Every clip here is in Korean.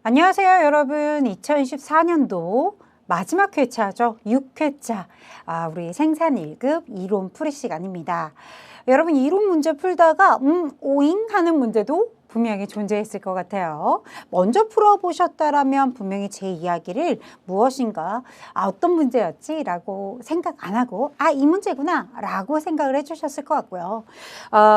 안녕하세요, 여러분. 2024년도 마지막 회차죠. 6회차. 우리 생산 1급 이론 풀이 시간입니다. 여러분, 이론 문제 풀다가 오잉 하는 문제도 분명히 존재했을 것 같아요. 먼저 풀어보셨다라면 분명히 제 이야기를 무엇인가, 어떤 문제였지? 라고 생각 안 하고, 이 문제구나 라고 생각을 해주셨을 것 같고요.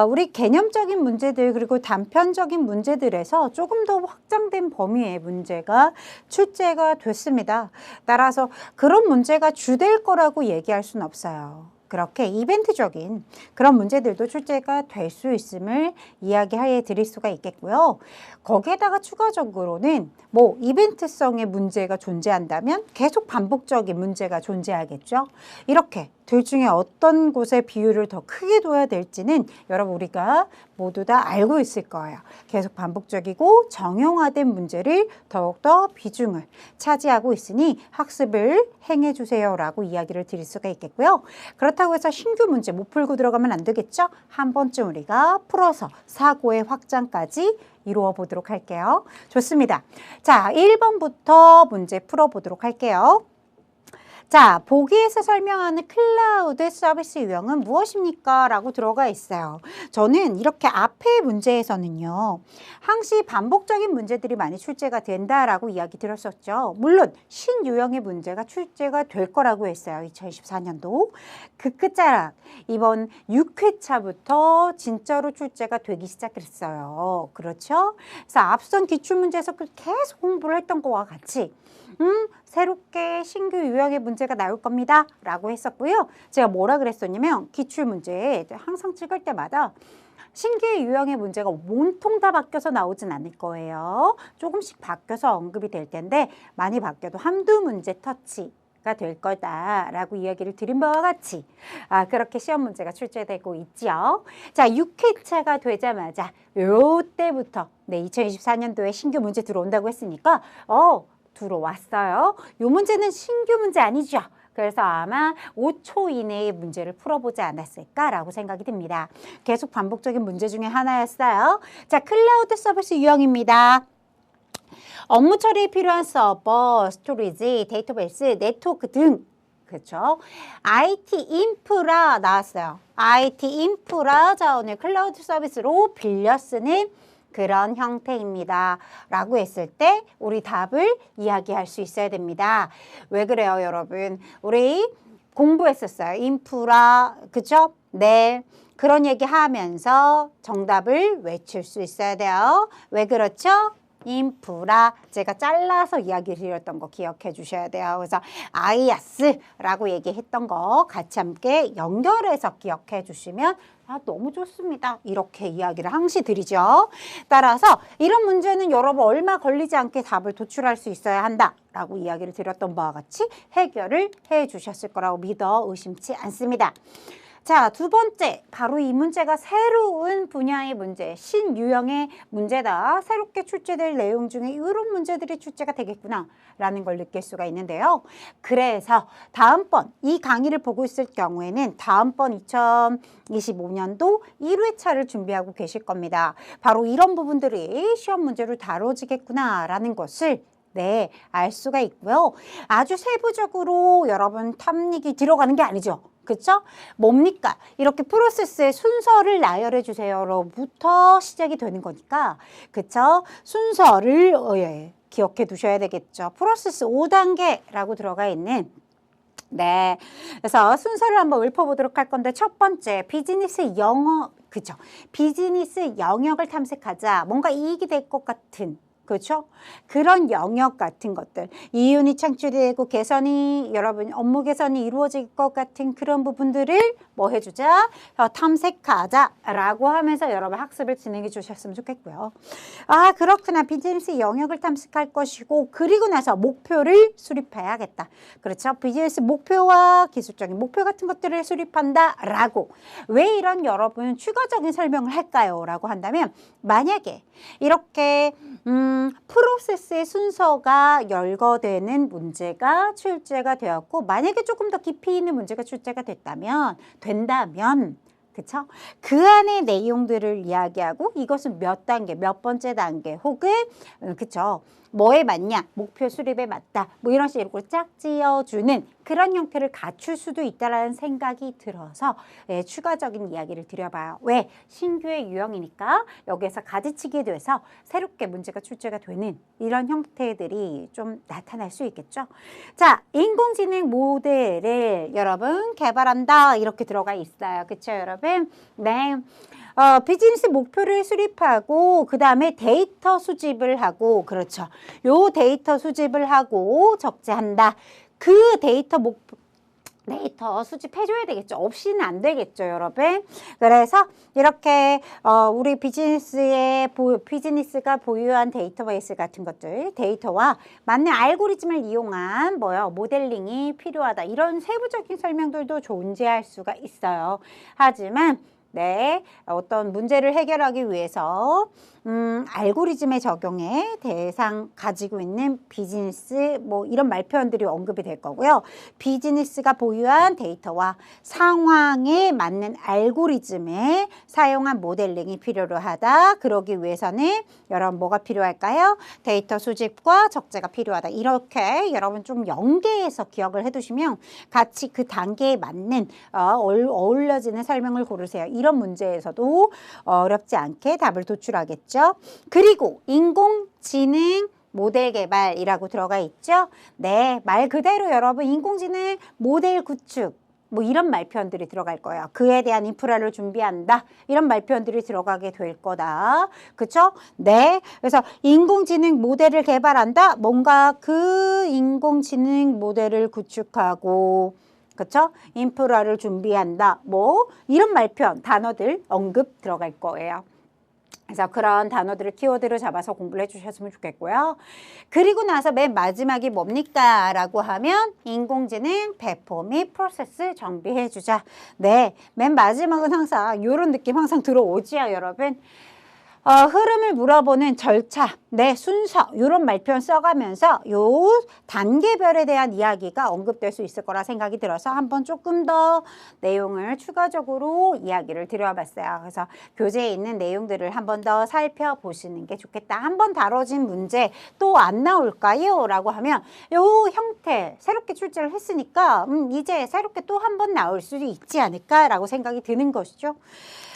우리 개념적인 문제들 그리고 단편적인 문제들에서 조금 더 확장된 범위의 문제가 출제가 됐습니다. 따라서 그런 문제가 주될 거라고 얘기할 수는 없어요. 그렇게 이벤트적인 그런 문제들도 출제가 될 수 있음을 이야기해 드릴 수가 있겠고요. 거기에다가 추가적으로는 이벤트성의 문제가 존재한다면 계속 반복적인 문제가 존재하겠죠. 이렇게 둘 중에 어떤 곳에 비율을 더 크게 둬야 될지는 여러분 우리가 모두 다 알고 있을 거예요. 계속 반복적이고 정형화된 문제를 더욱더 비중을 차지하고 있으니 학습을 행해 주세요라고 이야기를 드릴 수가 있겠고요. 그렇다고 해서 신규 문제 못 풀고 들어가면 안 되겠죠? 한 번쯤 우리가 풀어서 사고의 확장까지 이루어 보도록 할게요. 좋습니다. 자, 1번부터 문제 풀어보도록 할게요. 자, 보기에서 설명하는 클라우드 서비스 유형은 무엇입니까? 라고 들어가 있어요. 저는 이렇게 앞에 문제에서는요, 항시 반복적인 문제들이 많이 출제가 된다라고 이야기 드렸었죠. 물론 신유형의 문제가 출제가 될 거라고 했어요. 2024년도. 그 끝자락 이번 6회차부터 진짜로 출제가 되기 시작했어요. 그렇죠? 그래서 앞선 기출문제에서 계속 공부를 했던 것과 같이 새롭게 신규 유형의 문제가 나올 겁니다 라고 했었고요. 제가 뭐라 그랬었냐면 기출문제에 항상 찍을 때마다 신규 유형의 문제가 온통 다 바뀌어서 나오진 않을 거예요. 조금씩 바뀌어서 언급이 될 텐데 많이 바뀌어도 한두 문제 터치가 될 거다라고 이야기를 드린 바와 같이 그렇게 시험 문제가 출제되고 있죠. 자, 6회차가 되자마자 요때부터 2024년도에 신규 문제 들어온다고 했으니까 들어왔어요. 요 문제는 신규 문제 아니죠. 그래서 아마 5초 이내의 문제를 풀어보지 않았을까라고 생각이 듭니다. 계속 반복적인 문제 중에 하나였어요. 자, 클라우드 서비스 유형입니다. 업무 처리에 필요한 서버, 스토리지, 데이터베이스, 네트워크 등 그렇죠. IT 인프라 나왔어요. IT 인프라 자원을 클라우드 서비스로 빌려 쓰는 그런 형태입니다. 라고 했을 때 우리 답을 이야기할 수 있어야 됩니다. 왜 그래요, 여러분? 우리 공부했었어요. 인프라, 그죠? 네. 그런 얘기 하면서 정답을 외칠 수 있어야 돼요. 왜 그렇죠? 인프라 제가 잘라서 이야기를 드렸던 거 기억해 주셔야 돼요. 그래서 아이아스라고 얘기했던 거 같이 함께 연결해서 기억해 주시면 너무 좋습니다. 이렇게 이야기를 항시 드리죠. 따라서 이런 문제는 여러분 얼마 걸리지 않게 답을 도출할 수 있어야 한다라고 이야기를 드렸던 바와 같이 해결을 해 주셨을 거라고 믿어 의심치 않습니다. 자, 두 번째, 바로 이 문제가 새로운 분야의 문제, 신유형의 문제다. 새롭게 출제될 내용 중에 이런 문제들이 출제가 되겠구나 라는 걸 느낄 수가 있는데요. 그래서 다음번 이 강의를 보고 있을 경우에는 다음번 2025년도 1회차를 준비하고 계실 겁니다. 바로 이런 부분들이 시험 문제로 다뤄지겠구나 라는 것을 알 수가 있고요. 아주 세부적으로 여러분 탐닉이 들어가는 게 아니죠. 그쵸? 뭡니까? 이렇게 프로세스의 순서를 나열해 주세요로부터 시작이 되는 거니까, 그쵸? 순서를 기억해 두셔야 되겠죠. 프로세스 5단계라고 들어가 있는 그래서 순서를 한번 읊어보도록 할 건데 첫 번째, 비즈니스 영역, 그쵸? 비즈니스 영역을 탐색하자. 뭔가 이익이 될 것 같은 그렇죠? 그런 영역 같은 것들, 이윤이 창출되고 개선이 여러분 업무 개선이 이루어질 것 같은 그런 부분들을 뭐 해주자? 탐색하자라고 하면서 여러분 학습을 진행해 주셨으면 좋겠고요. 그렇구나. 비즈니스 영역을 탐색할 것이고 그리고 나서 목표를 수립해야겠다. 그렇죠? 비즈니스 목표와 기술적인 목표 같은 것들을 수립한다라고. 왜 이런 여러분 추가적인 설명을 할까요? 라고 한다면 만약에 이렇게 프로세스의 순서가 열거되는 문제가 출제가 되었고 만약에 조금 더 깊이 있는 문제가 출제가 된다면 그쵸? 그 안의 내용들을 이야기하고 이것은 몇 단계, 몇 번째 단계 혹은 그쵸? 뭐에 맞냐? 목표 수립에 맞다. 뭐 이런 식으로 짝 지어주는 그런 형태를 갖출 수도 있다라는 생각이 들어서 추가적인 이야기를 드려봐요. 왜? 신규의 유형이니까 여기에서 가지치게 돼서 새롭게 문제가 출제가 되는 이런 형태들이 좀 나타날 수 있겠죠. 자, 인공지능 모델을 여러분 개발한다 이렇게 들어가 있어요. 그쵸 여러분? 네. 비즈니스 목표를 수립하고 그 다음에 데이터 수집을 하고 그렇죠. 요 데이터 수집을 하고 적재한다. 그 데이터 수집해줘야 되겠죠. 없이는 안 되겠죠, 여러분. 그래서 이렇게 우리 비즈니스가 보유한 데이터베이스 같은 것들, 데이터와 맞는 알고리즘을 이용한 모델링이 필요하다. 이런 세부적인 설명들도 존재할 수가 있어요. 하지만 네, 어떤 문제를 해결하기 위해서 알고리즘의 적용에 대상 가지고 있는 비즈니스 뭐 이런 말표현들이 언급이 될 거고요. 비즈니스가 보유한 데이터와 상황에 맞는 알고리즘에 사용한 모델링이 필요로 하다. 그러기 위해서는 여러분 뭐가 필요할까요? 데이터 수집과 적재가 필요하다. 이렇게 여러분 좀 연계해서 기억을 해두시면 같이 그 단계에 맞는 어울려지는 설명을 고르세요. 이런 문제에서도 어렵지 않게 답을 도출하겠죠. 그리고 인공지능 모델 개발이라고 들어가 있죠. 네, 말 그대로 여러분 인공지능 모델 구축 뭐 이런 말표현들이 들어갈 거예요. 그에 대한 인프라를 준비한다. 이런 말표현들이 들어가게 될 거다. 그쵸? 네. 그래서 인공지능 모델을 개발한다. 뭔가 그 인공지능 모델을 구축하고 그쵸? 인프라를 준비한다. 뭐 이런 말표현, 단어들 언급 들어갈 거예요. 그래서 그런 단어들을 키워드로 잡아서 공부를 해주셨으면 좋겠고요. 그리고 나서 맨 마지막이 뭡니까? 라고 하면 인공지능 배포 및 프로세스 정비해주자. 네, 맨 마지막은 항상 이런 느낌 항상 들어오지요, 여러분. 흐름을 물어보는 절차, 네, 순서 이런 말표현 써가면서 요 단계별에 대한 이야기가 언급될 수 있을 거라 생각이 들어서 한번 조금 더 내용을 추가적으로 이야기를 드려봤어요. 그래서 교재에 있는 내용들을 한번 더 살펴보시는 게 좋겠다. 한번 다뤄진 문제 또 안 나올까요? 라고 하면 요 형태 새롭게 출제를 했으니까 이제 새롭게 또 한 번 나올 수 있지 않을까 라고 생각이 드는 것이죠.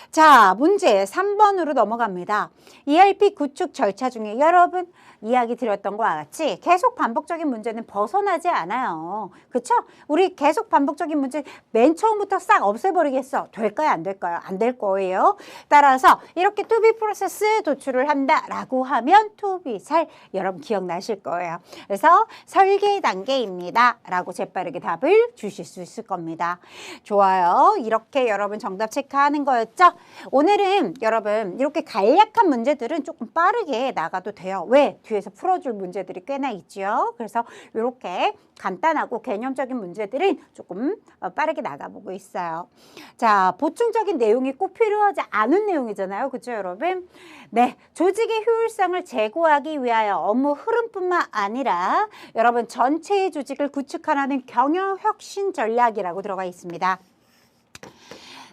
자, 문제 3번으로 넘어갑니다. ERP 구축 절차 중에 여러분 이야기 드렸던 것과 같이 계속 반복적인 문제는 벗어나지 않아요. 그쵸? 우리 계속 반복적인 문제 맨 처음부터 싹 없애버리겠어. 될까요? 안 될까요? 안 될 거예요. 따라서 이렇게 투비 프로세스 도출을 한다라고 하면 투비살 여러분 기억나실 거예요. 그래서 설계 단계입니다. 라고 재빠르게 답을 주실 수 있을 겁니다. 좋아요. 이렇게 여러분 정답 체크하는 거였죠? 오늘은 여러분 이렇게 간략한 문제들은 조금 빠르게 나가도 돼요. 왜? 뒤에서 풀어줄 문제들이 꽤나 있죠. 그래서 이렇게 간단하고 개념적인 문제들은 조금 빠르게 나가보고 있어요. 자, 보충적인 내용이 꼭 필요하지 않은 내용이잖아요. 그렇죠, 여러분? 네, 조직의 효율성을 제고하기 위하여 업무 흐름뿐만 아니라 여러분 전체의 조직을 구축하라는 경영 혁신 전략이라고 들어가 있습니다.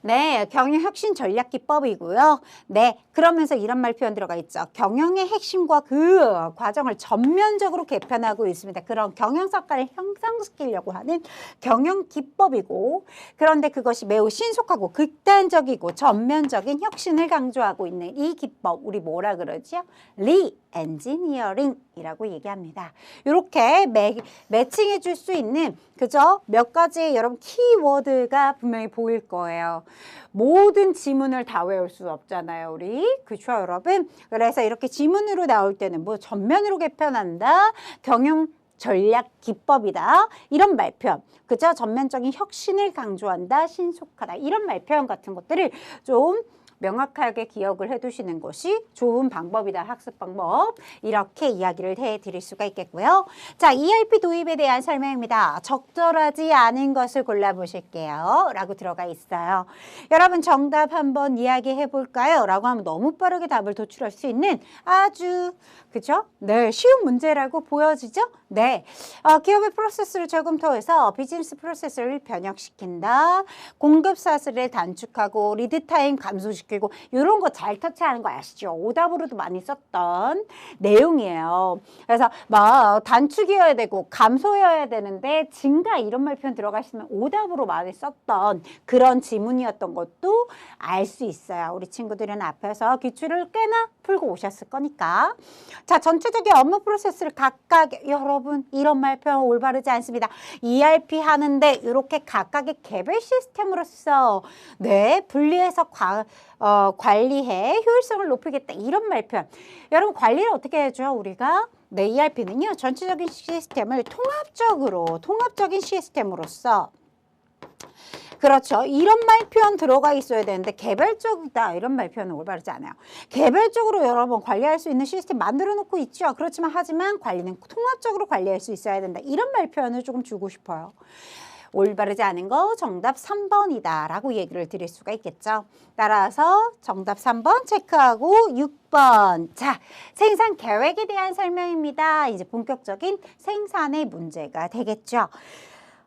네, 경영 혁신 전략 기법이고요. 네, 그러면서 이런 말 표현 들어가 있죠. 경영의 핵심과 그 과정을 전면적으로 개편하고 있습니다. 그런 경영 성과를 향상시키려고 하는 경영 기법이고, 그런데 그것이 매우 신속하고 극단적이고 전면적인 혁신을 강조하고 있는 이 기법, 우리 뭐라 그러죠? 리엔지니어링이라고 얘기합니다. 이렇게 매칭해 줄 수 있는 그죠? 몇 가지 여러분 키워드가 분명히 보일 거예요. 모든 지문을 다 외울 수 없잖아요, 우리. 그렇죠, 여러분? 그래서 이렇게 지문으로 나올 때는 뭐 전면으로 개편한다, 경영 전략 기법이다, 이런 말표현. 그죠? 전면적인 혁신을 강조한다, 신속하다, 이런 말표현 같은 것들을 좀 명확하게 기억을 해두시는 것이 좋은 방법이다. 학습 방법. 이렇게 이야기를 해드릴 수가 있겠고요. 자, ERP 도입에 대한 설명입니다. 적절하지 않은 것을 골라보실게요. 라고 들어가 있어요. 여러분 정답 한번 이야기해 볼까요? 라고 하면 너무 빠르게 답을 도출할 수 있는 아주 그죠? 네, 쉬운 문제라고 보여지죠? 네, 기업의 프로세스를 재검토해서 비즈니스 프로세스를 변형시킨다. 공급 사슬을 단축하고 리드 타임 감소시키고 이런 거 잘 터치하는 거 아시죠? 오답으로도 많이 썼던 내용이에요. 그래서 막 단축이어야 되고 감소여야 되는데 증가 이런 말 표현 들어가시면 오답으로 많이 썼던 그런 지문이었던 것도 알 수 있어요. 우리 친구들은 앞에서 기출을 꽤나 풀고 오셨을 거니까. 자, 전체적인 업무 프로세스를 각각 여러분 이런 말 표현 올바르지 않습니다. ERP 하는데 이렇게 각각의 개별 시스템으로서 네 분리해서 관리해 효율성을 높이겠다 이런 말 표현. 여러분 관리를 어떻게 해줘 우리가? 네, ERP는요 전체적인 시스템을 통합적인 시스템으로서 그렇죠. 이런 말 표현 들어가 있어야 되는데 개별적이다 이런 말 표현은 올바르지 않아요. 개별적으로 여러분 관리할 수 있는 시스템 만들어 놓고 있죠. 그렇지만 하지만 관리는 통합적으로 관리할 수 있어야 된다. 이런 말 표현을 조금 주고 싶어요. 올바르지 않은 거 정답 3번이다 라고 얘기를 드릴 수가 있겠죠. 따라서 정답 3번 체크하고 6번. 자, 생산 계획에 대한 설명입니다. 이제 본격적인 생산의 문제가 되겠죠.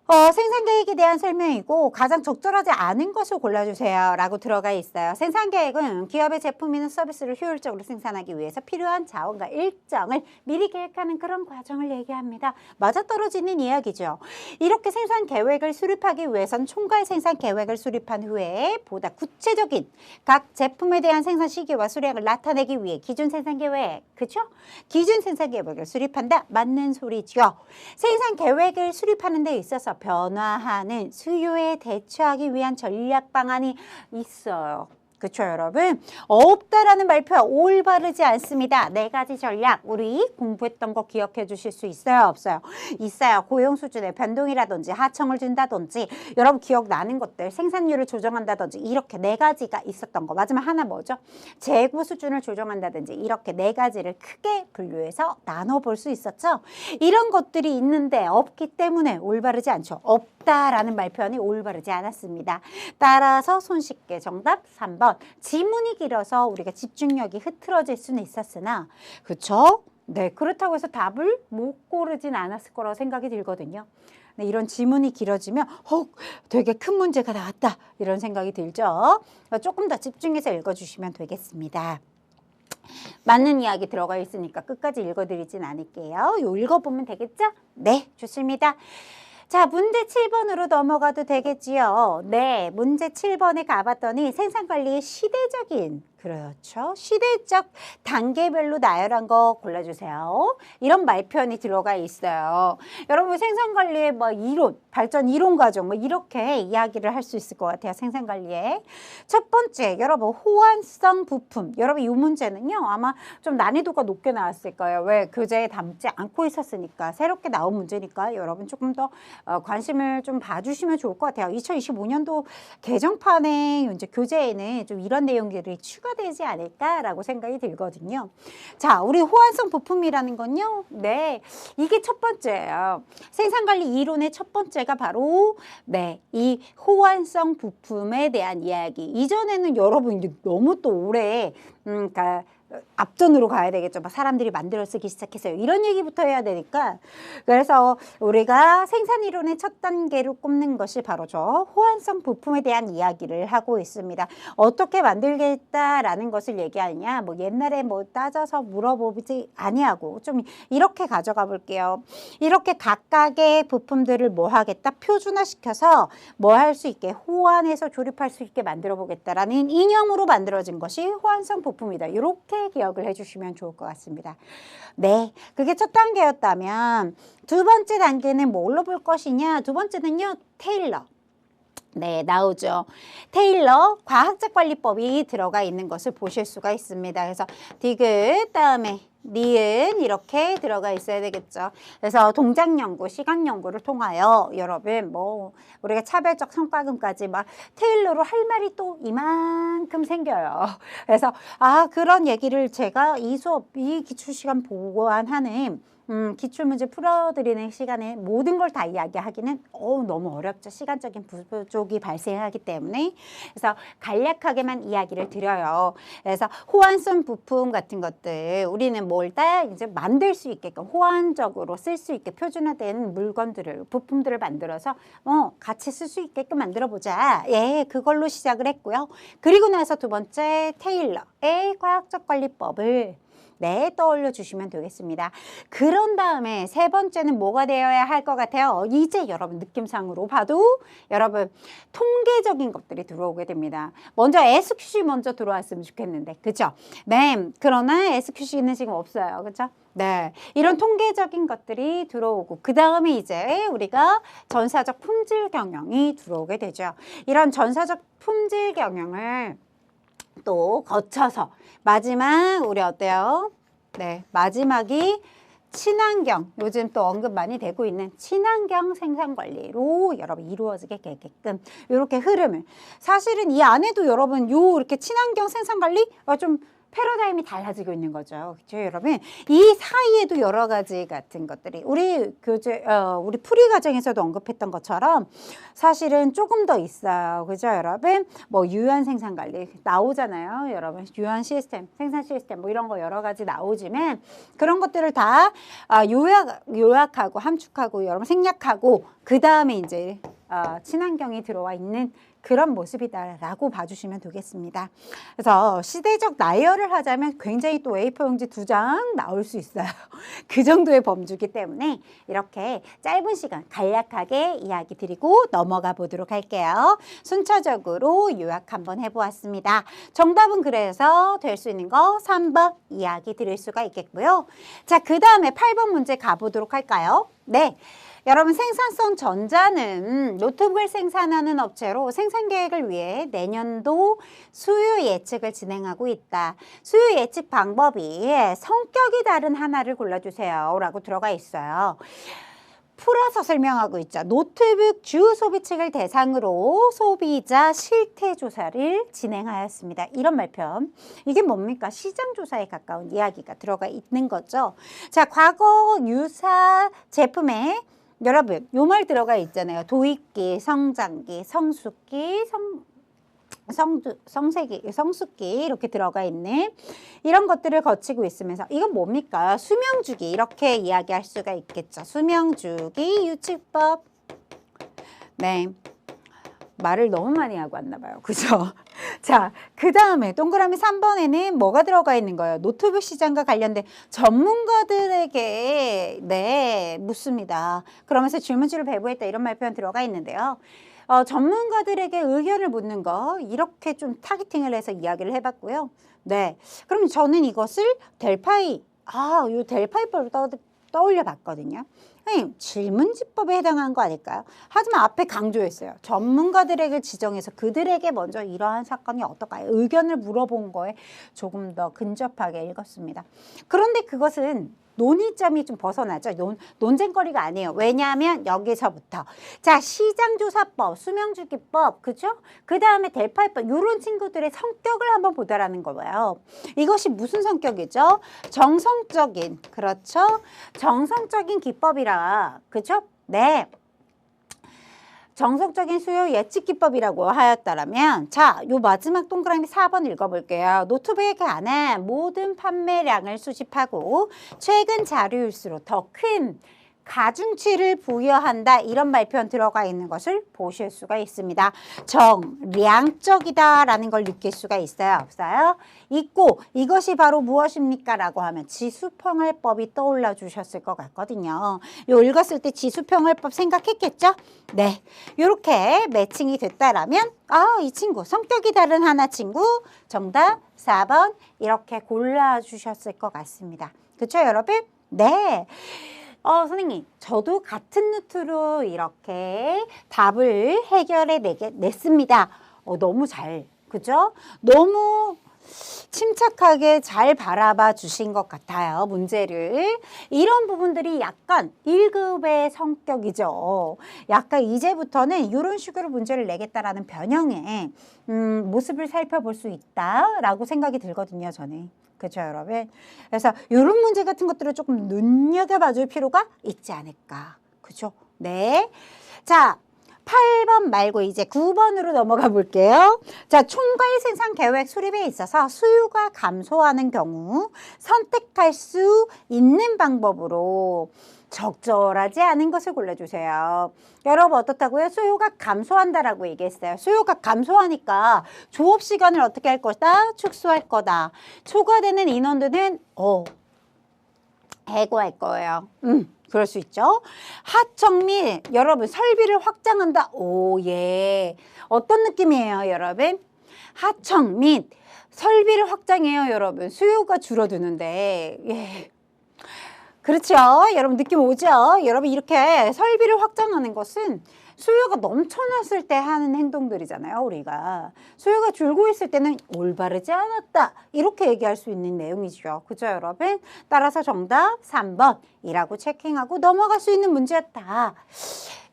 생산 계획에 대한 설명이고 가장 적절하지 않은 것을 골라주세요 라고 들어가 있어요. 생산 계획은 기업의 제품이나 서비스를 효율적으로 생산하기 위해서 필요한 자원과 일정을 미리 계획하는 그런 과정을 얘기합니다. 맞아떨어지는 이야기죠. 이렇게 생산 계획을 수립하기 위해선 총괄 생산 계획을 수립한 후에 보다 구체적인 각 제품에 대한 생산 시기와 수량을 나타내기 위해 기준 생산 계획, 그렇죠? 기준 생산 계획을 수립한다. 맞는 소리죠. 생산 계획을 수립하는 데 있어서 변화하는 수요에 대처하기 위한 전략 방안이 있어요. 그렇죠, 여러분? 없다라는 발표 올바르지 않습니다. 4가지 전략 우리 공부했던 거 기억해 주실 수 있어요, 없어요? 있어요. 고용 수준의 변동이라든지 하청을 준다든지 여러분 기억나는 것들 생산률을 조정한다든지 이렇게 4가지가 있었던 거. 마지막 하나 뭐죠? 재고 수준을 조정한다든지 이렇게 4가지를 크게 분류해서 나눠볼 수 있었죠. 이런 것들이 있는데 없기 때문에 올바르지 않죠. 없다라는 말표현이 올바르지 않았습니다. 따라서 손쉽게 정답 3번. 지문이 길어서 우리가 집중력이 흐트러질 수는 있었으나 그렇죠? 네, 그렇다고 해서 답을 못 고르진 않았을 거라고 생각이 들거든요. 네, 이런 지문이 길어지면 되게 큰 문제가 나왔다 이런 생각이 들죠. 조금 더 집중해서 읽어주시면 되겠습니다. 맞는 이야기 들어가 있으니까 끝까지 읽어드리진 않을게요. 요 읽어보면 되겠죠? 네, 좋습니다. 자, 문제 7번으로 넘어가도 되겠지요. 네, 문제 7번에 가봤더니 생산관리의 시대적인 그렇죠. 시대적 단계별로 나열한 거 골라주세요. 이런 말표현이 들어가 있어요. 여러분 생산관리의 뭐 이론, 발전 이론 과정 뭐 이렇게 이야기를 할 수 있을 것 같아요. 생산관리의 첫 번째, 여러분 호환성 부품. 여러분 이 문제는요 아마 좀 난이도가 높게 나왔을 거예요. 왜 교재에 담지 않고 있었으니까 새롭게 나온 문제니까 여러분 조금 더 관심을 좀 봐주시면 좋을 것 같아요. 2025년도 개정판에 이제 교재에는 좀 이런 내용들이 추가되지 않을까라고 생각이 들거든요. 자, 우리 호환성 부품이라는 건요. 네, 이게 첫 번째예요. 생산관리 이론의 첫 번째가 바로 네, 이 호환성 부품에 대한 이야기. 이전에는 여러분 너무 또 오래 그러니까 앞전으로 가야 되겠죠. 막 사람들이 만들어 쓰기 시작했어요. 이런 얘기부터 해야 되니까. 그래서 우리가 생산 이론의 첫 단계로 꼽는 것이 바로 저 호환성 부품에 대한 이야기를 하고 있습니다. 어떻게 만들겠다라는 것을 얘기하느냐. 뭐 옛날에 뭐 따져서 물어보지 아니하고 좀 이렇게 가져가 볼게요. 이렇게 각각의 부품들을 뭐 하겠다? 표준화시켜서 뭐 할 수 있게 호환해서 조립할 수 있게 만들어 보겠다라는 이념으로 만들어진 것이 호환성 부품이다. 이렇게 기억을 해주시면 좋을 것 같습니다. 네, 그게 첫 단계였다면 두 번째 단계는 뭘로 볼 것이냐? 두 번째는요, 테일러. 네, 나오죠. 테일러 과학적 관리법이 들어가 있는 것을 보실 수가 있습니다. 그래서 디귿 다음에 니은 이렇게 들어가 있어야 되겠죠. 그래서 동작 연구, 시각 연구를 통하여 여러분 뭐 우리가 차별적 성과금까지 막 테일러로 할 말이 또 이만큼 생겨요. 그래서 그런 얘기를 제가 이 수업, 이 기출 시간 보완하는 기출문제 풀어드리는 시간에 모든 걸 다 이야기하기는 너무 어렵죠. 시간적인 부족이 발생하기 때문에. 그래서 간략하게만 이야기를 드려요. 그래서 호환성 부품 같은 것들 우리는 뭘 다 이제 만들 수 있게끔 호환적으로 쓸 수 있게 표준화된 물건들을, 부품들을 만들어서 같이 쓸 수 있게끔 만들어 보자. 예, 그걸로 시작을 했고요. 그리고 나서 두 번째 테일러의 과학적 관리법을 네, 떠올려 주시면 되겠습니다. 그런 다음에 세 번째는 뭐가 되어야 할 것 같아요? 이제 여러분 느낌상으로 봐도 여러분 통계적인 것들이 들어오게 됩니다. 먼저 SQC 먼저 들어왔으면 좋겠는데, 그죠? 네, 그러나 SQC는 지금 없어요. 그죠? 네, 이런 통계적인 것들이 들어오고 그 다음에 이제 우리가 전사적 품질 경영이 들어오게 되죠. 이런 전사적 품질 경영을 또 거쳐서 마지막 우리 어때요? 네, 마지막이 친환경, 요즘 또 언급 많이 되고 있는 친환경 생산관리로 여러분 이루어지게 되게끔 이렇게 흐름을, 사실은 이 안에도 여러분 요 이렇게 친환경 생산관리 좀 패러다임이 달라지고 있는 거죠. 그렇죠, 여러분? 이 사이에도 여러 가지 같은 것들이 우리 우리 풀이 과정에서도 언급했던 것처럼 사실은 조금 더 있어요. 그죠, 여러분? 뭐 유한 생산 관리 나오잖아요, 여러분. 유한 시스템, 생산 시스템 뭐 이런 거 여러 가지 나오지만 그런 것들을 다 요약하고 함축하고 여러분 생략하고 그 다음에 이제 친환경이 들어와 있는 그런 모습이다라고 봐주시면 되겠습니다. 그래서 시대적 나열을 하자면 굉장히 또 A4 용지 2장 나올 수 있어요. 그 정도의 범주기 때문에 이렇게 짧은 시간 간략하게 이야기 드리고 넘어가 보도록 할게요. 순차적으로 요약 한번 해보았습니다. 정답은 그래서 될 수 있는 거 3번 이야기 드릴 수가 있겠고요. 자, 그 다음에 8번 문제 가보도록 할까요? 네. 여러분 생산성 전자는 노트북을 생산하는 업체로 생산 계획을 위해 내년도 수요 예측을 진행하고 있다. 수요 예측 방법이 성격이 다른 하나를 골라주세요 라고 들어가 있어요. 풀어서 설명하고 있죠. 노트북 주 소비층을 대상으로 소비자 실태 조사를 진행하였습니다. 이런 말편. 이게 뭡니까? 시장 조사에 가까운 이야기가 들어가 있는 거죠. 자, 과거 유사 제품에 여러분 요 말 들어가 있잖아요. 도입기, 성장기, 성숙기, 성숙기 이렇게 들어가 있는 이런 것들을 거치고 있으면서 이건 뭡니까? 수명주기 이렇게 이야기할 수가 있겠죠. 수명주기 유치법. 네. 말을 너무 많이 하고 왔나 봐요. 그죠? 자, 그 다음에 동그라미 3번에는 뭐가 들어가 있는 거예요? 노트북 시장과 관련된 전문가들에게 네, 묻습니다. 그러면서 질문지를 배부했다 이런 말표현 들어가 있는데요. 전문가들에게 의견을 묻는 거 이렇게 좀 타겟팅을 해서 이야기를 해봤고요. 네, 그럼 저는 이것을 델파이, 요 델파이법을 떠올려 봤거든요. 질문지법에 해당한 거 아닐까요? 하지만 앞에 강조했어요. 전문가들에게 지정해서 그들에게 먼저 이러한 사건이 어떨까요? 의견을 물어본 거에 조금 더 근접하게 읽었습니다. 그런데 그것은 논의점이 좀 벗어나죠. 논쟁거리가 아니에요. 왜냐하면 여기서부터 자 시장조사법, 수명주기법, 그죠? 그 다음에 델파이법 이런 친구들의 성격을 한번 보다라는 거예요. 이것이 무슨 성격이죠? 정성적인, 그렇죠? 정성적인 기법이라, 그죠? 네. 정석적인 수요 예측 기법이라고 하였다면 자, 요 마지막 동그라미 4번 읽어볼게요. 노트북에 관한 모든 판매량을 수집하고 최근 자료일수록 더 큰 가중치를 부여한다. 이런 말표현 들어가 있는 것을 보실 수가 있습니다. 정량적이다라는 걸 느낄 수가 있어요? 없어요? 있고 이것이 바로 무엇입니까? 라고 하면 지수평활법이 떠올라 주셨을 것 같거든요. 요 읽었을 때 지수평활법 생각했겠죠? 네, 이렇게 매칭이 됐다라면 이 친구 성격이 다른 하나 친구 정답 4번 이렇게 골라주셨을 것 같습니다. 그렇죠, 여러분? 네. 선생님, 저도 같은 루트로 이렇게 답을 해결해 냈습니다. 너무 잘, 그죠? 너무 침착하게 잘 바라봐 주신 것 같아요, 문제를. 이런 부분들이 약간 1급의 성격이죠. 약간 이제부터는 이런 식으로 문제를 내겠다라는 변형의 모습을 살펴볼 수 있다라고 생각이 들거든요, 저는. 그렇죠, 여러분? 그래서 이런 문제 같은 것들을 조금 눈여겨봐 줄 필요가 있지 않을까. 그죠? 네. 자, 8번 말고 이제 9번으로 넘어가 볼게요. 자, 총괄 생산 계획 수립에 있어서 수요가 감소하는 경우 선택할 수 있는 방법으로 적절하지 않은 것을 골라주세요. 여러분 어떻다고요? 수요가 감소한다라고 얘기했어요. 수요가 감소하니까 조업 시간을 어떻게 할 거다? 축소할 거다. 초과되는 인원들은 해고할 거예요. 그럴 수 있죠. 하청 및 여러분 설비를 확장한다. 오, 예. 어떤 느낌이에요, 여러분? 하청 및 설비를 확장해요, 여러분. 수요가 줄어드는데. 예. 그렇죠. 여러분 느낌 오죠? 여러분 이렇게 설비를 확장하는 것은 수요가 넘쳐났을 때 하는 행동들이잖아요. 우리가 수요가 줄고 있을 때는 올바르지 않았다 이렇게 얘기할 수 있는 내용이죠. 그죠, 여러분? 따라서 정답 3번이라고 체킹하고 넘어갈 수 있는 문제였다.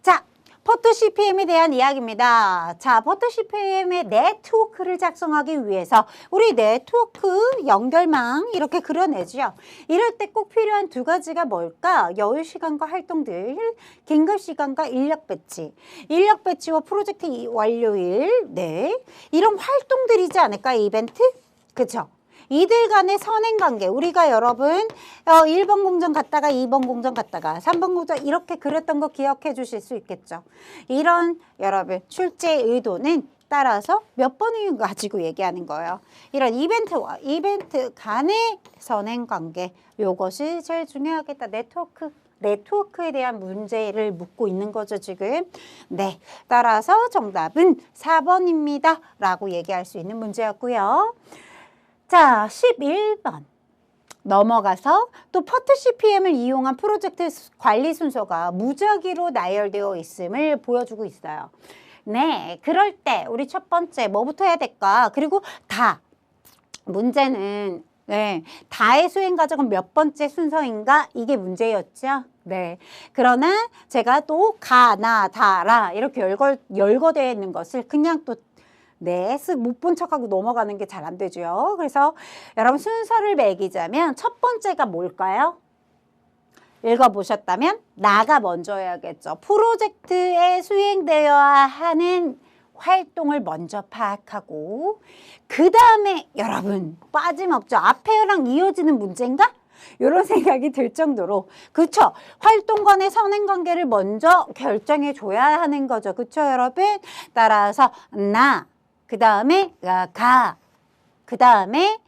자, 포트 CPM에 대한 이야기입니다. 자, 포트 CPM의 네트워크를 작성하기 위해서 우리 네트워크 연결망 이렇게 그려내죠. 이럴 때 꼭 필요한 두 가지가 뭘까? 여유 시간과 활동들, 긴급 시간과 인력 배치. 인력 배치와 프로젝트 완료일, 네. 이런 활동들이지 않을까, 이벤트? 그쵸? 이들 간의 선행관계, 우리가 여러분 1번 공정 갔다가 2번 공정 갔다가 3번 공정 이렇게 그렸던 거 기억해 주실 수 있겠죠. 이런 여러분 출제 의도는 따라서 몇 번을 가지고 얘기하는 거예요. 이런 이벤트와 이벤트 간의 선행관계, 요것이 제일 중요하겠다. 네트워크에 대한 문제를 묻고 있는 거죠, 지금. 네, 따라서 정답은 4번입니다. 라고 얘기할 수 있는 문제였고요. 자, 11번 넘어가서 또 포트 CPM을 이용한 프로젝트 관리 순서가 무작위로 나열되어 있음을 보여주고 있어요. 네, 그럴 때 우리 첫 번째 뭐부터 해야 될까? 그리고 문제는 네, 다의 수행 과정은 몇 번째 순서인가? 이게 문제였죠. 네. 그러나 제가 또 가, 나, 다, 라 이렇게 열거되어 있는 것을 그냥 또 네, 못 본 척하고 넘어가는 게 잘 안 되죠. 그래서 여러분 순서를 매기자면 첫 번째가 뭘까요? 읽어보셨다면 나가 먼저여야겠죠. 프로젝트에 수행되어야 하는 활동을 먼저 파악하고 그 다음에 여러분 빠짐없죠. 앞에랑 이어지는 문제인가? 이런 생각이 들 정도로 그쵸? 활동 간의 선행관계를 먼저 결정해 줘야 하는 거죠. 그쵸, 여러분? 따라서 나 그 다음에 가, 그 다음에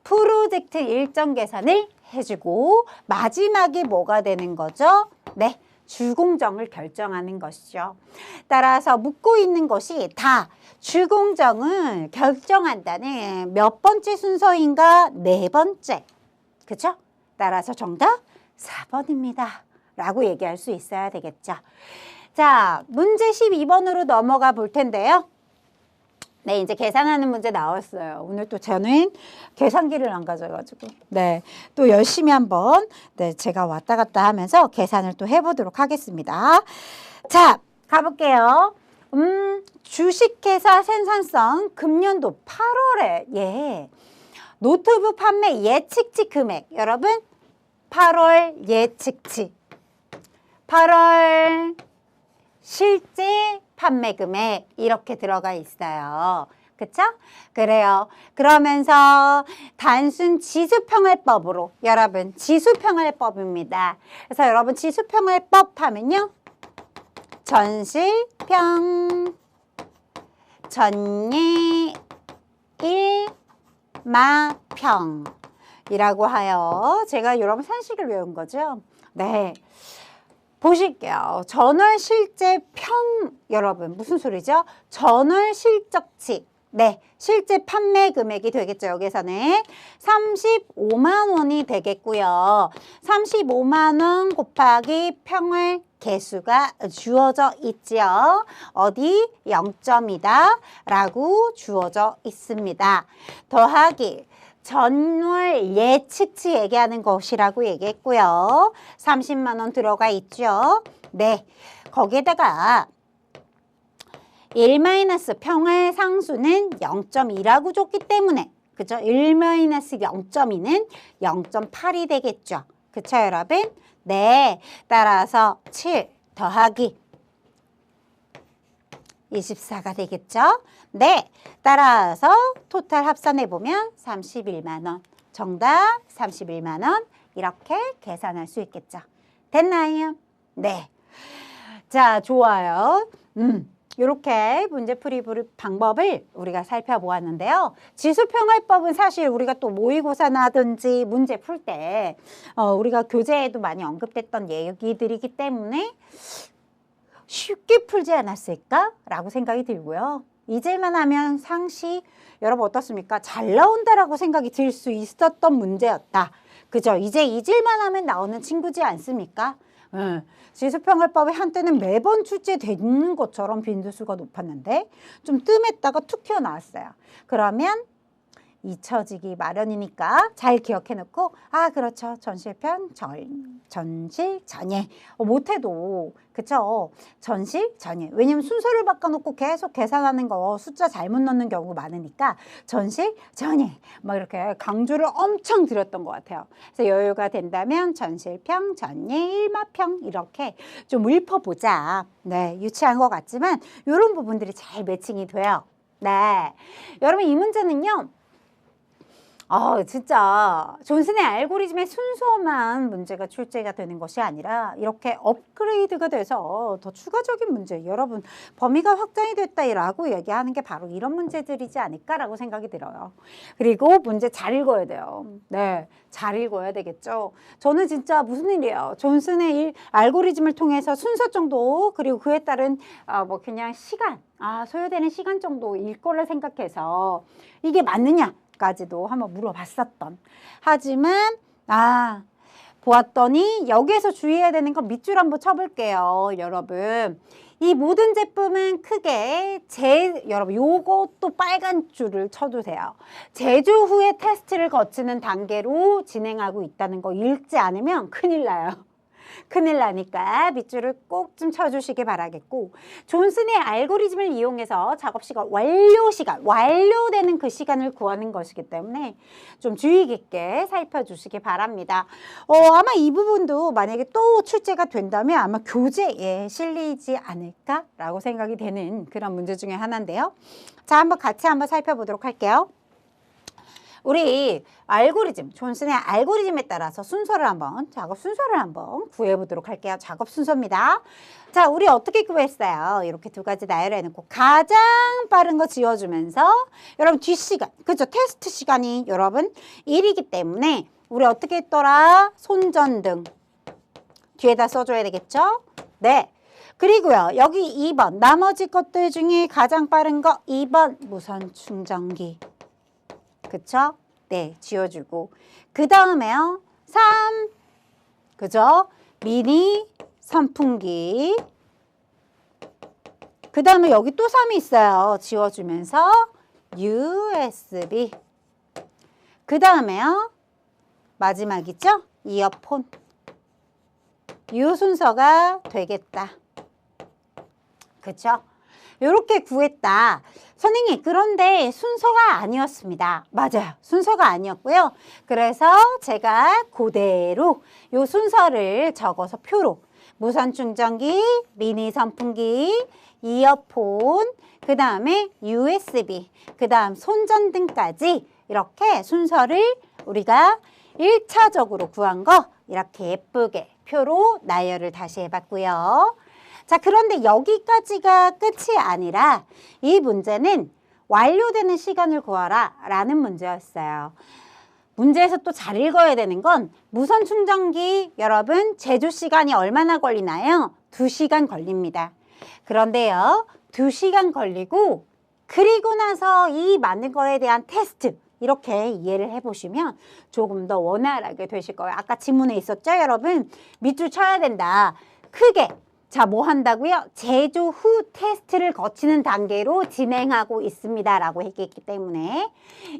프로젝트 일정 계산을 해주고 마지막에 뭐가 되는 거죠? 네, 주공정을 결정하는 것이죠. 따라서 묻고 있는 것이 다 주공정을 결정한다는 몇 번째 순서인가? 네 번째. 그쵸? 따라서 정답 4번입니다. 라고 얘기할 수 있어야 되겠죠. 자, 문제 12번으로 넘어가 볼 텐데요. 네, 이제 계산하는 문제 나왔어요. 오늘 또 저는 계산기를 안 가져가지고 네, 또 열심히 한번 네, 제가 왔다 갔다 하면서 계산을 또 해보도록 하겠습니다. 자, 가볼게요. 주식회사 생산성 금년도 8월에 예, 노트북 판매 예측치 금액 여러분 8월 예측치 8월 실제 판매 금액 이렇게 들어가 있어요. 그쵸? 그래요. 그러면서 단순 지수평활법으로 여러분 지수평활법입니다. 그래서 여러분 지수평활법 하면요. 전실평, 전예, 일마평 이라고 하여 제가 여러분 산식을 외운 거죠. 네. 보실게요. 전월 실제 평 여러분 무슨 소리죠? 전월 실적치 네 실제 판매 금액이 되겠죠. 여기서는 35만 원이 되겠고요. 35만 원 곱하기 평월 개수가 주어져 있지요. 어디 0점이다 라고 주어져 있습니다. 더하기 전월 예측치 얘기하는 것이라고 얘기했고요. 30만 원 들어가 있죠. 네, 거기에다가 1-평월 상수는 0.2라고 줬기 때문에 그죠? 1-0.2는 0.8이 되겠죠. 그쵸, 여러분? 네, 따라서 7 더하기 24가 되겠죠? 네, 따라서 토탈 합산해보면 31만 원. 정답 31만 원. 이렇게 계산할 수 있겠죠. 됐나요? 네. 자, 좋아요. 이렇게 문제풀이 방법을 우리가 살펴보았는데요. 지수평활법은 사실 우리가 또 모의고사나든지 문제 풀 때 우리가 교재에도 많이 언급됐던 얘기들이기 때문에 쉽게 풀지 않았을까라고 생각이 들고요. 잊을만 하면 상시 여러분 어떻습니까? 잘 나온다라고 생각이 들 수 있었던 문제였다. 그죠? 이제 잊을만 하면 나오는 친구지 않습니까? 지수평활법이 한때는 매번 출제되는 것처럼 빈도수가 높았는데 좀 뜸했다가 툭 튀어나왔어요. 그러면 잊혀지기 마련이니까 잘 기억해 놓고 그렇죠. 전실편, 전실, 전예. 못해도 그쵸. 전실, 전예. 왜냐면 순서를 바꿔놓고 계속 계산하는 거 숫자 잘못 넣는 경우가 많으니까 전실, 전예. 막 이렇게 강조를 엄청 드렸던 것 같아요. 그래서 여유가 된다면 전실평, 전예, 일마평 이렇게 좀 읊어보자. 네, 유치한 것 같지만 이런 부분들이 잘 매칭이 돼요. 네, 여러분 이 문제는요. 진짜 존슨의 알고리즘의 순서만 문제가 출제가 되는 것이 아니라 이렇게 업그레이드가 돼서 더 추가적인 문제, 여러분 범위가 확장이 됐다라고 얘기하는 게 바로 이런 문제들이지 않을까라고 생각이 들어요. 그리고 문제 잘 읽어야 돼요. 네, 잘 읽어야 되겠죠. 저는 진짜 무슨 일이에요. 존슨의 알고리즘을 통해서 순서 정도 그리고 그에 따른 뭐 그냥 시간, 소요되는 시간 정도 일 거를 생각해서 이게 맞느냐? 까지도 한번 물어봤었던. 하지만 보았더니 여기에서 주의해야 되는 건 밑줄 한번 쳐볼게요. 여러분 이 모든 제품은 크게 여러분 요것도 빨간 줄을 쳐도 돼요. 제조 후에 테스트를 거치는 단계로 진행하고 있다는 거 읽지 않으면 큰일 나요. 큰일 나니까 밑줄을 꼭 좀 쳐주시기 바라겠고, 존슨의 알고리즘을 이용해서 작업 시간, 완료되는 그 시간을 구하는 것이기 때문에 좀 주의 깊게 살펴주시기 바랍니다. 아마 이 부분도 만약에 또 출제가 된다면 아마 교재에 실리지 않을까라고 생각이 되는 그런 문제 중에 하나인데요. 자, 같이 한번 살펴보도록 할게요. 우리 알고리즘, 존슨의 알고리즘에 따라서 작업 순서를 한번 구해보도록 할게요. 작업 순서입니다. 자, 우리 어떻게 구했어요? 이렇게 두 가지 나열해놓고 가장 빠른 거 지워주면서 여러분 뒷시간, 그죠? 테스트 시간이 여러분 1이기 때문에 우리 어떻게 했더라? 손전등 뒤에다 써줘야 되겠죠? 네. 그리고요, 여기 2번 나머지 것들 중에 가장 빠른 거 2번 무선 충전기. 그쵸? 네, 지워주고. 그 다음에요, 3. 그죠? 미니 선풍기. 그 다음에 여기 또 3이 있어요. 지워주면서 USB. 그 다음에요, 마지막이죠? 이어폰. 이 순서가 되겠다. 그쵸? 이렇게 구했다. 선생님, 그런데 순서가 아니었습니다. 맞아요. 순서가 아니었고요. 그래서 제가 그대로 이 순서를 적어서 표로 무선 충전기, 미니 선풍기, 이어폰, 그 다음에 USB, 그 다음 손전등까지 이렇게 순서를 우리가 1차적으로 구한 거 이렇게 예쁘게 표로 나열을 다시 해봤고요. 자, 그런데 여기까지가 끝이 아니라 이 문제는 완료되는 시간을 구하라 라는 문제였어요. 문제에서 또 잘 읽어야 되는 건 무선 충전기 여러분 제조 시간이 얼마나 걸리나요? 2시간 걸립니다. 그런데요, 2시간 걸리고 그리고 나서 이 만든 거에 대한 테스트 이렇게 이해를 해보시면 조금 더 원활하게 되실 거예요. 아까 지문에 있었죠, 여러분? 밑줄 쳐야 된다. 크게. 자, 뭐 한다고요? 제조 후 테스트를 거치는 단계로 진행하고 있습니다. 라고 했기 때문에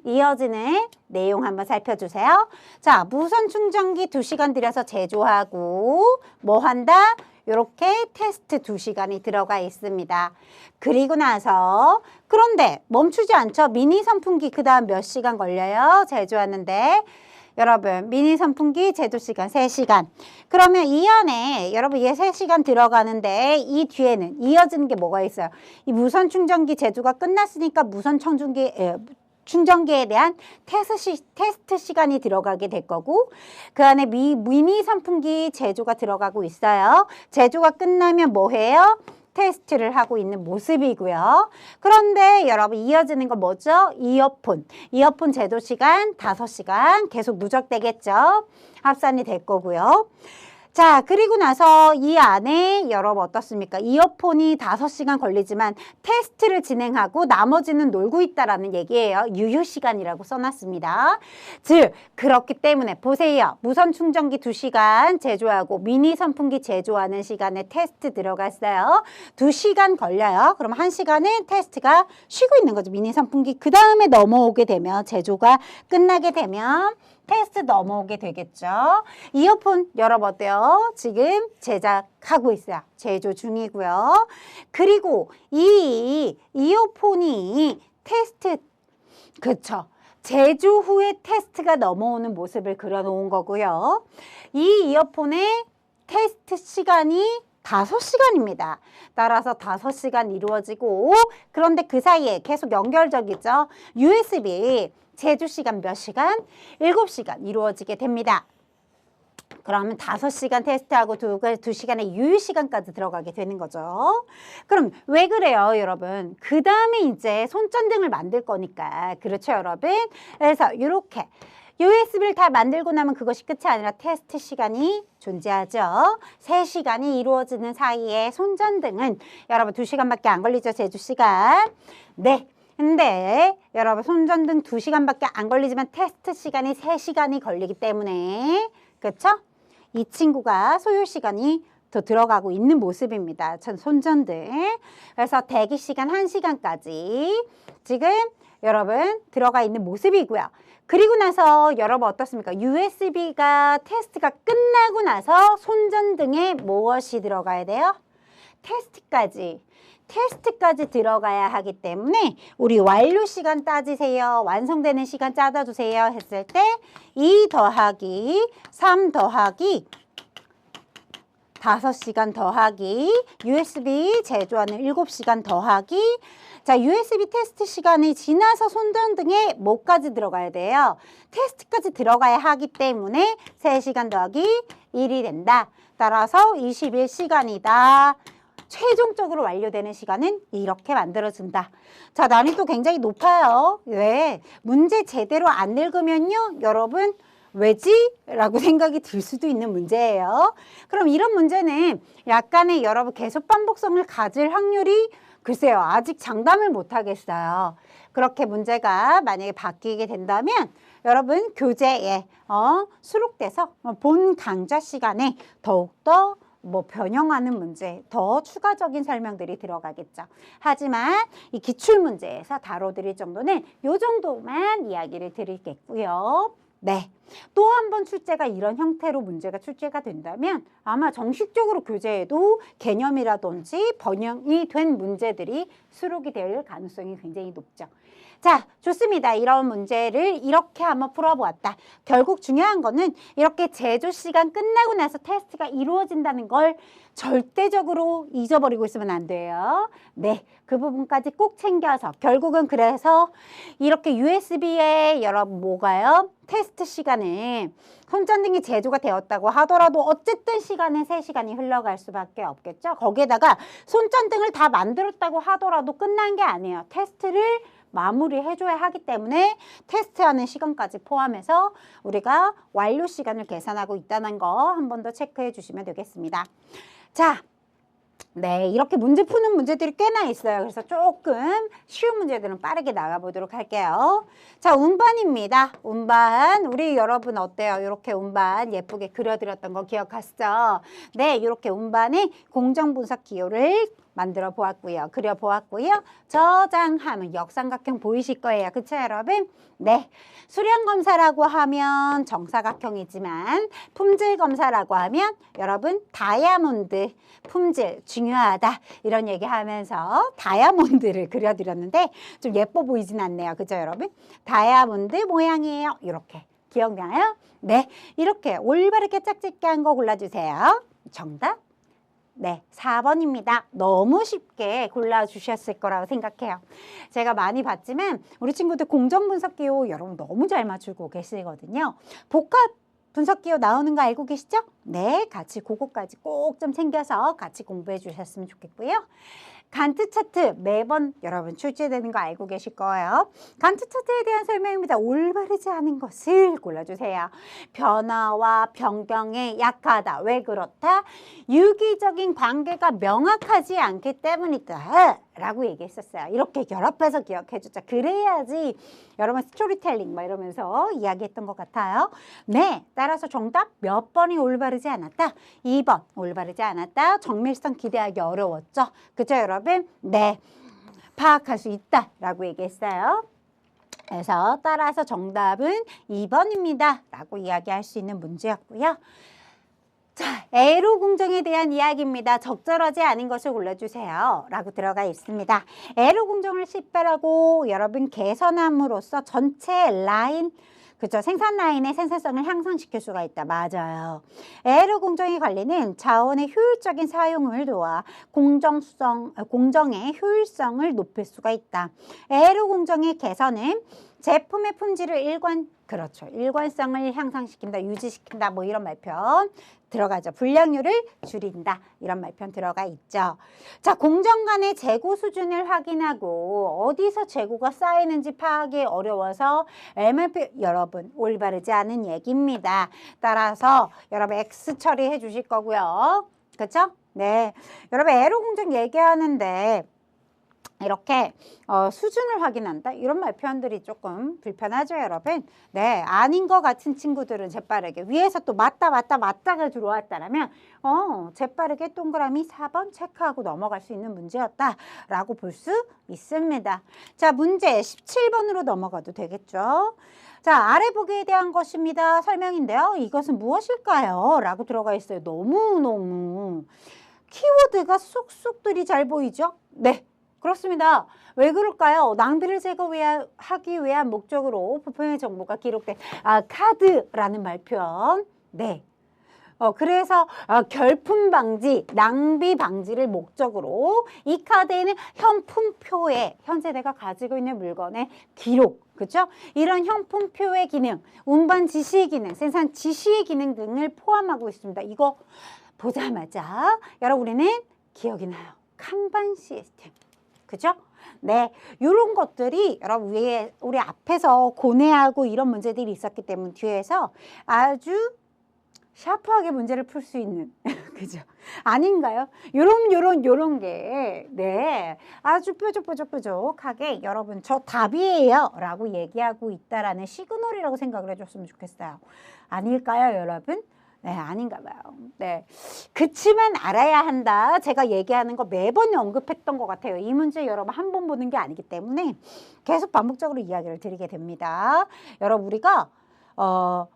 이어지는 내용 한번 살펴주세요. 자, 무선 충전기 2시간 들여서 제조하고 뭐 한다? 이렇게 테스트 2시간이 들어가 있습니다. 그리고 나서 그런데 멈추지 않죠? 미니 선풍기 그 다음 몇 시간 걸려요? 제조하는데 여러분 미니 선풍기 제조 시간 3시간. 그러면 이 안에 여러분 얘 3시간 들어가는데 이 뒤에는 이어지는 게 뭐가 있어요? 이 무선 충전기 제조가 끝났으니까 무선 충전기에 대한 테스트 시간이 들어가게 될 거고 그 안에 미니 선풍기 제조가 들어가고 있어요. 제조가 끝나면 뭐 해요? 테스트를 하고 있는 모습이고요. 그런데 여러분 이어지는 거 뭐죠? 이어폰. 이어폰 제조 시간 5시간 계속 누적되겠죠. 합산이 될 거고요. 자, 그리고 나서 이 안에 여러분 어떻습니까? 이어폰이 5시간 걸리지만 테스트를 진행하고 나머지는 놀고 있다라는 얘기예요. 유효시간이라고 써놨습니다. 즉, 그렇기 때문에 보세요. 무선 충전기 2시간 제조하고 미니 선풍기 제조하는 시간에 테스트 들어갔어요. 2시간 걸려요. 그럼 1시간은 테스트가 쉬고 있는 거죠. 미니 선풍기. 그 다음에 넘어오게 되면 제조가 끝나게 되면 테스트 넘어오게 되겠죠. 이어폰 여러분 어때요? 지금 제작하고 있어요. 제조 중이고요. 그리고 이 이어폰이 테스트 그쵸. 제조 후에 테스트가 넘어오는 모습을 그려놓은 거고요. 이 이어폰의 테스트 시간이 5시간입니다. 따라서 5시간 이루어지고 그런데 그 사이에 계속 연결적이죠. USB 제조 시간 몇 시간? 7시간 이루어지게 됩니다. 그러면 5시간 테스트하고 2시간의 유효시간까지 들어가게 되는 거죠. 그럼 왜 그래요, 여러분? 그 다음에 이제 손전등을 만들 거니까. 그렇죠, 여러분? 그래서 이렇게 USB를 다 만들고 나면 그것이 끝이 아니라 테스트 시간이 존재하죠. 3시간이 이루어지는 사이에 손전등은 여러분 2시간밖에 안 걸리죠, 제조 시간. 네. 근데 여러분 손전등 2시간밖에 안 걸리지만 테스트 시간이 3시간이 걸리기 때문에 그렇죠? 이 친구가 소요 시간이 더 들어가고 있는 모습입니다. 전 손전등. 그래서 대기 시간 1시간까지 지금 여러분 들어가 있는 모습이고요. 그리고 나서 여러분 어떻습니까? USB가 테스트가 끝나고 나서 손전등에 무엇이 들어가야 돼요? 테스트까지 들어가야 하기 때문에 우리 완료 시간 따지세요. 완성되는 시간 짜주세요 했을 때 2 더하기 3 더하기 5시간 더하기 USB 제조하는 7시간 더하기 자 USB 테스트 시간이 지나서 손전등에 뭐까지 들어가야 돼요? 테스트까지 들어가야 하기 때문에 3시간 더하기 1이 된다. 따라서 21시간이다. 최종적으로 완료되는 시간은 이렇게 만들어준다. 자, 난이도 굉장히 높아요. 왜? 문제 제대로 안 읽으면요. 여러분 왜지? 라고 생각이 들 수도 있는 문제예요. 그럼 이런 문제는 약간의 여러분 계속 반복성을 가질 확률이 글쎄요. 아직 장담을 못 하겠어요. 그렇게 문제가 만약에 바뀌게 된다면 여러분 교재에 수록돼서 본 강좌 시간에 더욱더 변형하는 문제, 더 추가적인 설명들이 들어가겠죠. 하지만 이 기출문제에서 다뤄드릴 정도는 이 정도만 이야기를 드리겠고요. 네. 또 한 번 출제가 이런 형태로 문제가 출제가 된다면 아마 정식적으로 교재에도 개념이라든지 번역이 된 문제들이 수록이 될 가능성이 굉장히 높죠. 자, 좋습니다. 이런 문제를 이렇게 한번 풀어보았다. 결국 중요한 거는 이렇게 제조 시간 끝나고 나서 테스트가 이루어진다는 걸 절대적으로 잊어버리고 있으면 안 돼요. 네, 그 부분까지 꼭 챙겨서 결국은 그래서 이렇게 USB에 여러분 뭐가요? 테스트 시간에 손전등이 제조가 되었다고 하더라도 어쨌든 시간은 3시간이 흘러갈 수밖에 없겠죠. 거기에다가 손전등을 다 만들었다고 하더라도 끝난 게 아니에요. 테스트를 마무리해줘야 하기 때문에 테스트하는 시간까지 포함해서 우리가 완료 시간을 계산하고 있다는 거 한 번 더 체크해 주시면 되겠습니다. 자, 네, 이렇게 문제 푸는 문제들이 꽤나 있어요. 그래서 조금 쉬운 문제들은 빠르게 나가보도록 할게요. 자, 운반입니다. 운반. 우리 여러분 어때요? 이렇게 운반 예쁘게 그려드렸던 거 기억하시죠? 네, 이렇게 운반의 공정분석 기호를 만들어 보았고요. 그려 보았고요. 저장하면 역삼각형 보이실 거예요. 그쵸, 여러분? 네. 수량 검사라고 하면 정사각형이지만 품질 검사라고 하면 여러분 다이아몬드 품질 중요하다. 이런 얘기하면서 다이아몬드를 그려드렸는데 좀 예뻐 보이진 않네요. 그죠, 여러분? 다이아몬드 모양이에요. 이렇게. 기억나요? 네, 이렇게 올바르게 짝짓기 한 거 골라주세요. 정답? 네, 4번입니다. 너무 쉽게 골라주셨을 거라고 생각해요. 제가 많이 봤지만 우리 친구들 공정분석기호 여러분 너무 잘 맞추고 계시거든요. 복합 분석기호 나오는 거 알고 계시죠? 네, 같이 그거까지 꼭 좀 챙겨서 같이 공부해 주셨으면 좋겠고요. 간트 차트 매번 여러분 출제되는 거 알고 계실 거예요. 간트 차트에 대한 설명입니다. 올바르지 않은 것을 골라주세요. 변화와 변경에 약하다. 왜 그렇다? 유기적인 관계가 명확하지 않기 때문이다. 라고 얘기했었어요. 이렇게 결합해서 기억해 주자. 그래야지 여러분 스토리텔링 막 이러면서 이야기했던 것 같아요. 네, 따라서 정답 몇 번이 올바르지 않았다? 2번 올바르지 않았다. 정밀성 기대하기 어려웠죠. 그죠 여러분? 네, 파악할 수 있다라고 얘기했어요. 그래서 따라서 정답은 2번입니다. 라고 이야기할 수 있는 문제였고요. 자, 에로 공정에 대한 이야기입니다. 적절하지 않은 것을 골라주세요. 라고 들어가 있습니다. 에로 공정을 식별하고 여러분 개선함으로써 전체 라인, 그죠? 생산 라인의 생산성을 향상시킬 수가 있다. 맞아요. 에로 공정의 관리는 자원의 효율적인 사용을 도와 공정의 효율성을 높일 수가 있다. 에로 공정의 개선은 제품의 품질을 일관성을 향상시킨다, 유지시킨다, 뭐 이런 말편 들어가죠. 불량률을 줄인다, 이런 말편 들어가 있죠. 자, 공정 간의 재고 수준을 확인하고 어디서 재고가 쌓이는지 파악이 어려워서 MRP 여러분 올바르지 않은 얘기입니다. 따라서 여러분 X 처리해 주실 거고요. 그렇죠? 네, 여러분 에로 공정 얘기하는데 이렇게 수준을 확인한다 이런 말 표현들이 조금 불편하죠 여러분. 네, 아닌 것 같은 친구들은 재빠르게 위에서 또 맞다가 들어왔다라면 재빠르게 동그라미 4번 체크하고 넘어갈 수 있는 문제였다라고 볼 수 있습니다. 자, 문제 17번으로 넘어가도 되겠죠. 자, 아래 보기에 대한 것입니다. 설명인데요. 이것은 무엇일까요? 라고 들어가 있어요. 너무너무 키워드가 쏙쏙들이 잘 보이죠? 네, 그렇습니다. 왜 그럴까요? 낭비를 제거하기 위한 목적으로 부품의 정보가 기록된 카드라는 말표현. 네. 그래서 결품 방지, 낭비 방지를 목적으로 이 카드에는 현품표에 현재 내가 가지고 있는 물건의 기록, 그렇죠? 이런 현품표의 기능, 운반 지시의 기능, 생산 지시의 기능 등을 포함하고 있습니다. 이거 보자마자 여러분 우리는 기억이 나요. kanban 시스템. 그죠? 네, 이런 것들이 여러분 위에 우리 앞에서 고뇌하고 이런 문제들이 있었기 때문에 뒤에서 아주 샤프하게 문제를 풀 수 있는 그죠? 아닌가요? 요런 게 네, 아주 뾰족하게 여러분 저 답이에요 라고 얘기하고 있다라는 시그널이라고 생각을 해줬으면 좋겠어요. 아닐까요 여러분? 네, 아닌가 봐요. 네. 그치만 알아야 한다. 제가 얘기하는 거 매번 언급했던 것 같아요. 이 문제 여러분 한 번 보는 게 아니기 때문에 계속 반복적으로 이야기를 드리게 됩니다. 여러분 우리가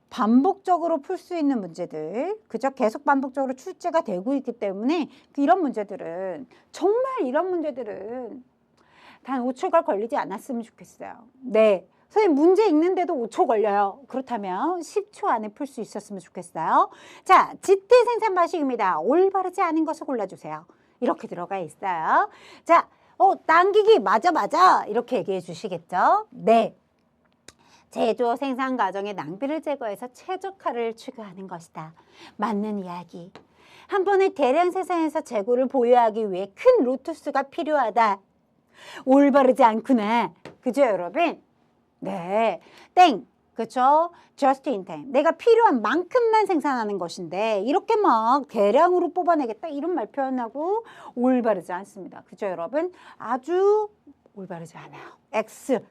반복적으로 풀 수 있는 문제들, 그죠? 계속 반복적으로 출제가 되고 있기 때문에 이런 문제들은 정말 이런 문제들은 단 5초가 걸리지 않았으면 좋겠어요. 네. 선생님 문제 읽는데도 5초 걸려요. 그렇다면 10초 안에 풀 수 있었으면 좋겠어요. 자, GT 생산 방식입니다. 올바르지 않은 것을 골라주세요. 이렇게 들어가 있어요. 자, 당기기 맞아 이렇게 얘기해 주시겠죠? 네. 제조 생산 과정의 낭비를 제거해서 최적화를 추구하는 것이다. 맞는 이야기. 한 번에 대량 생산해서 재고를 보유하기 위해 큰 로트수가 필요하다. 올바르지 않구나. 그죠 여러분? 네, 땡, 그쵸? just in time. 내가 필요한 만큼만 생산하는 것인데 이렇게 막 대량으로 뽑아내겠다 이런 말 표현하고 올바르지 않습니다. 그죠 여러분? 아주 올바르지 않아요. X.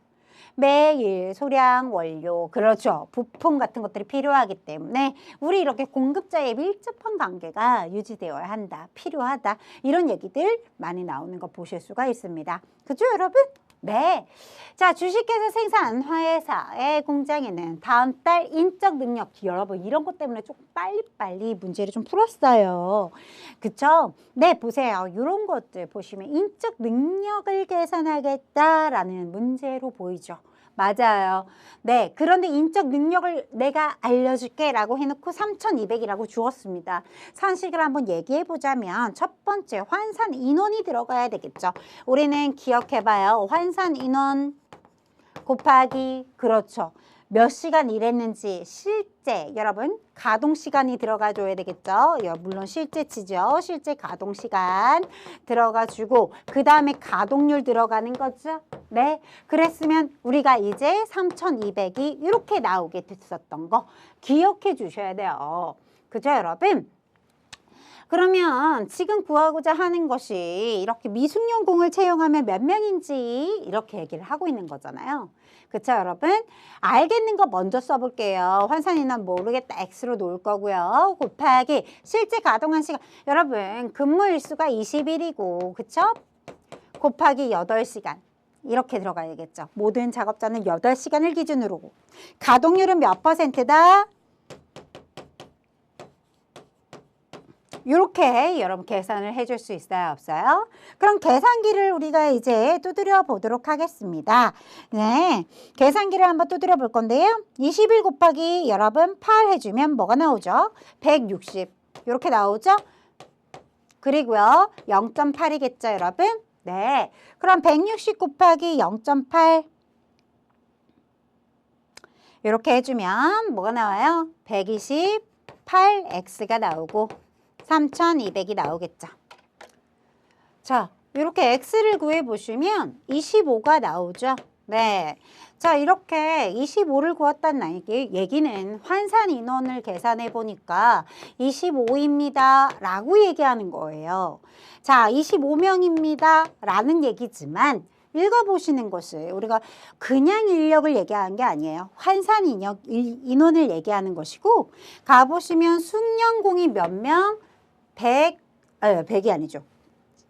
매일 소량 원료, 그렇죠. 부품 같은 것들이 필요하기 때문에 우리 이렇게 공급자의 밀접한 관계가 유지되어야 한다, 필요하다 이런 얘기들 많이 나오는 거 보실 수가 있습니다. 그죠 여러분? 네. 자, 주식회사 생산 회사의 공장에는 다음 달 인적 능력, 여러분 이런 것 때문에 조금 빨리빨리 문제를 좀 풀었어요. 그쵸? 네, 보세요. 이런 것들 보시면 인적 능력을 개선하겠다라는 문제로 보이죠. 맞아요. 네, 그런데 인적 능력을 내가 알려줄게 라고 해놓고 3,200이라고 주었습니다. 상식을 한번 얘기해 보자면 첫 번째 환산 인원이 들어가야 되겠죠. 우리는 기억해봐요. 환산 인원 곱하기 그렇죠. 몇 시간 일했는지 실제 여러분 가동 시간이 들어가 줘야 되겠죠. 물론 실제치죠. 실제 가동 시간 들어가 주고 그 다음에 가동률 들어가는 거죠. 네, 그랬으면 우리가 이제 3,200이 이렇게 나오게 됐었던 거 기억해 주셔야 돼요. 그죠 여러분? 그러면 지금 구하고자 하는 것이 이렇게 미숙련공을 채용하면 몇 명인지 이렇게 얘기를 하고 있는 거잖아요. 그쵸 여러분? 알겠는 거 먼저 써볼게요. 환산인원 모르겠다. X로 놓을 거고요. 곱하기 실제 가동한 시간. 여러분 근무일수가 20일이고 그쵸? 곱하기 8시간. 이렇게 들어가야겠죠. 모든 작업자는 8시간을 기준으로. 가동률은 몇 %다? 이렇게 여러분 계산을 해줄 수 있어요? 없어요? 그럼 계산기를 우리가 이제 두드려 보도록 하겠습니다. 네, 계산기를 한번 두드려 볼 건데요. 21 곱하기 여러분 8 해주면 뭐가 나오죠? 160 이렇게 나오죠? 그리고요 0.8이겠죠 여러분? 네, 그럼 160 곱하기 0.8 이렇게 해주면 뭐가 나와요? 128X가 나오고 3,200이 나오겠죠. 자, 이렇게 X를 구해보시면 25가 나오죠. 네. 자, 이렇게 25를 구했다는 얘기는 환산 인원을 계산해 보니까 25입니다. 라고 얘기하는 거예요. 자, 25명입니다. 라는 얘기지만 읽어보시는 것을 우리가 그냥 인력을 얘기하는 게 아니에요. 환산 인원을 얘기하는 것이고 가보시면 숙련공이 몇 명? 100이 아니죠.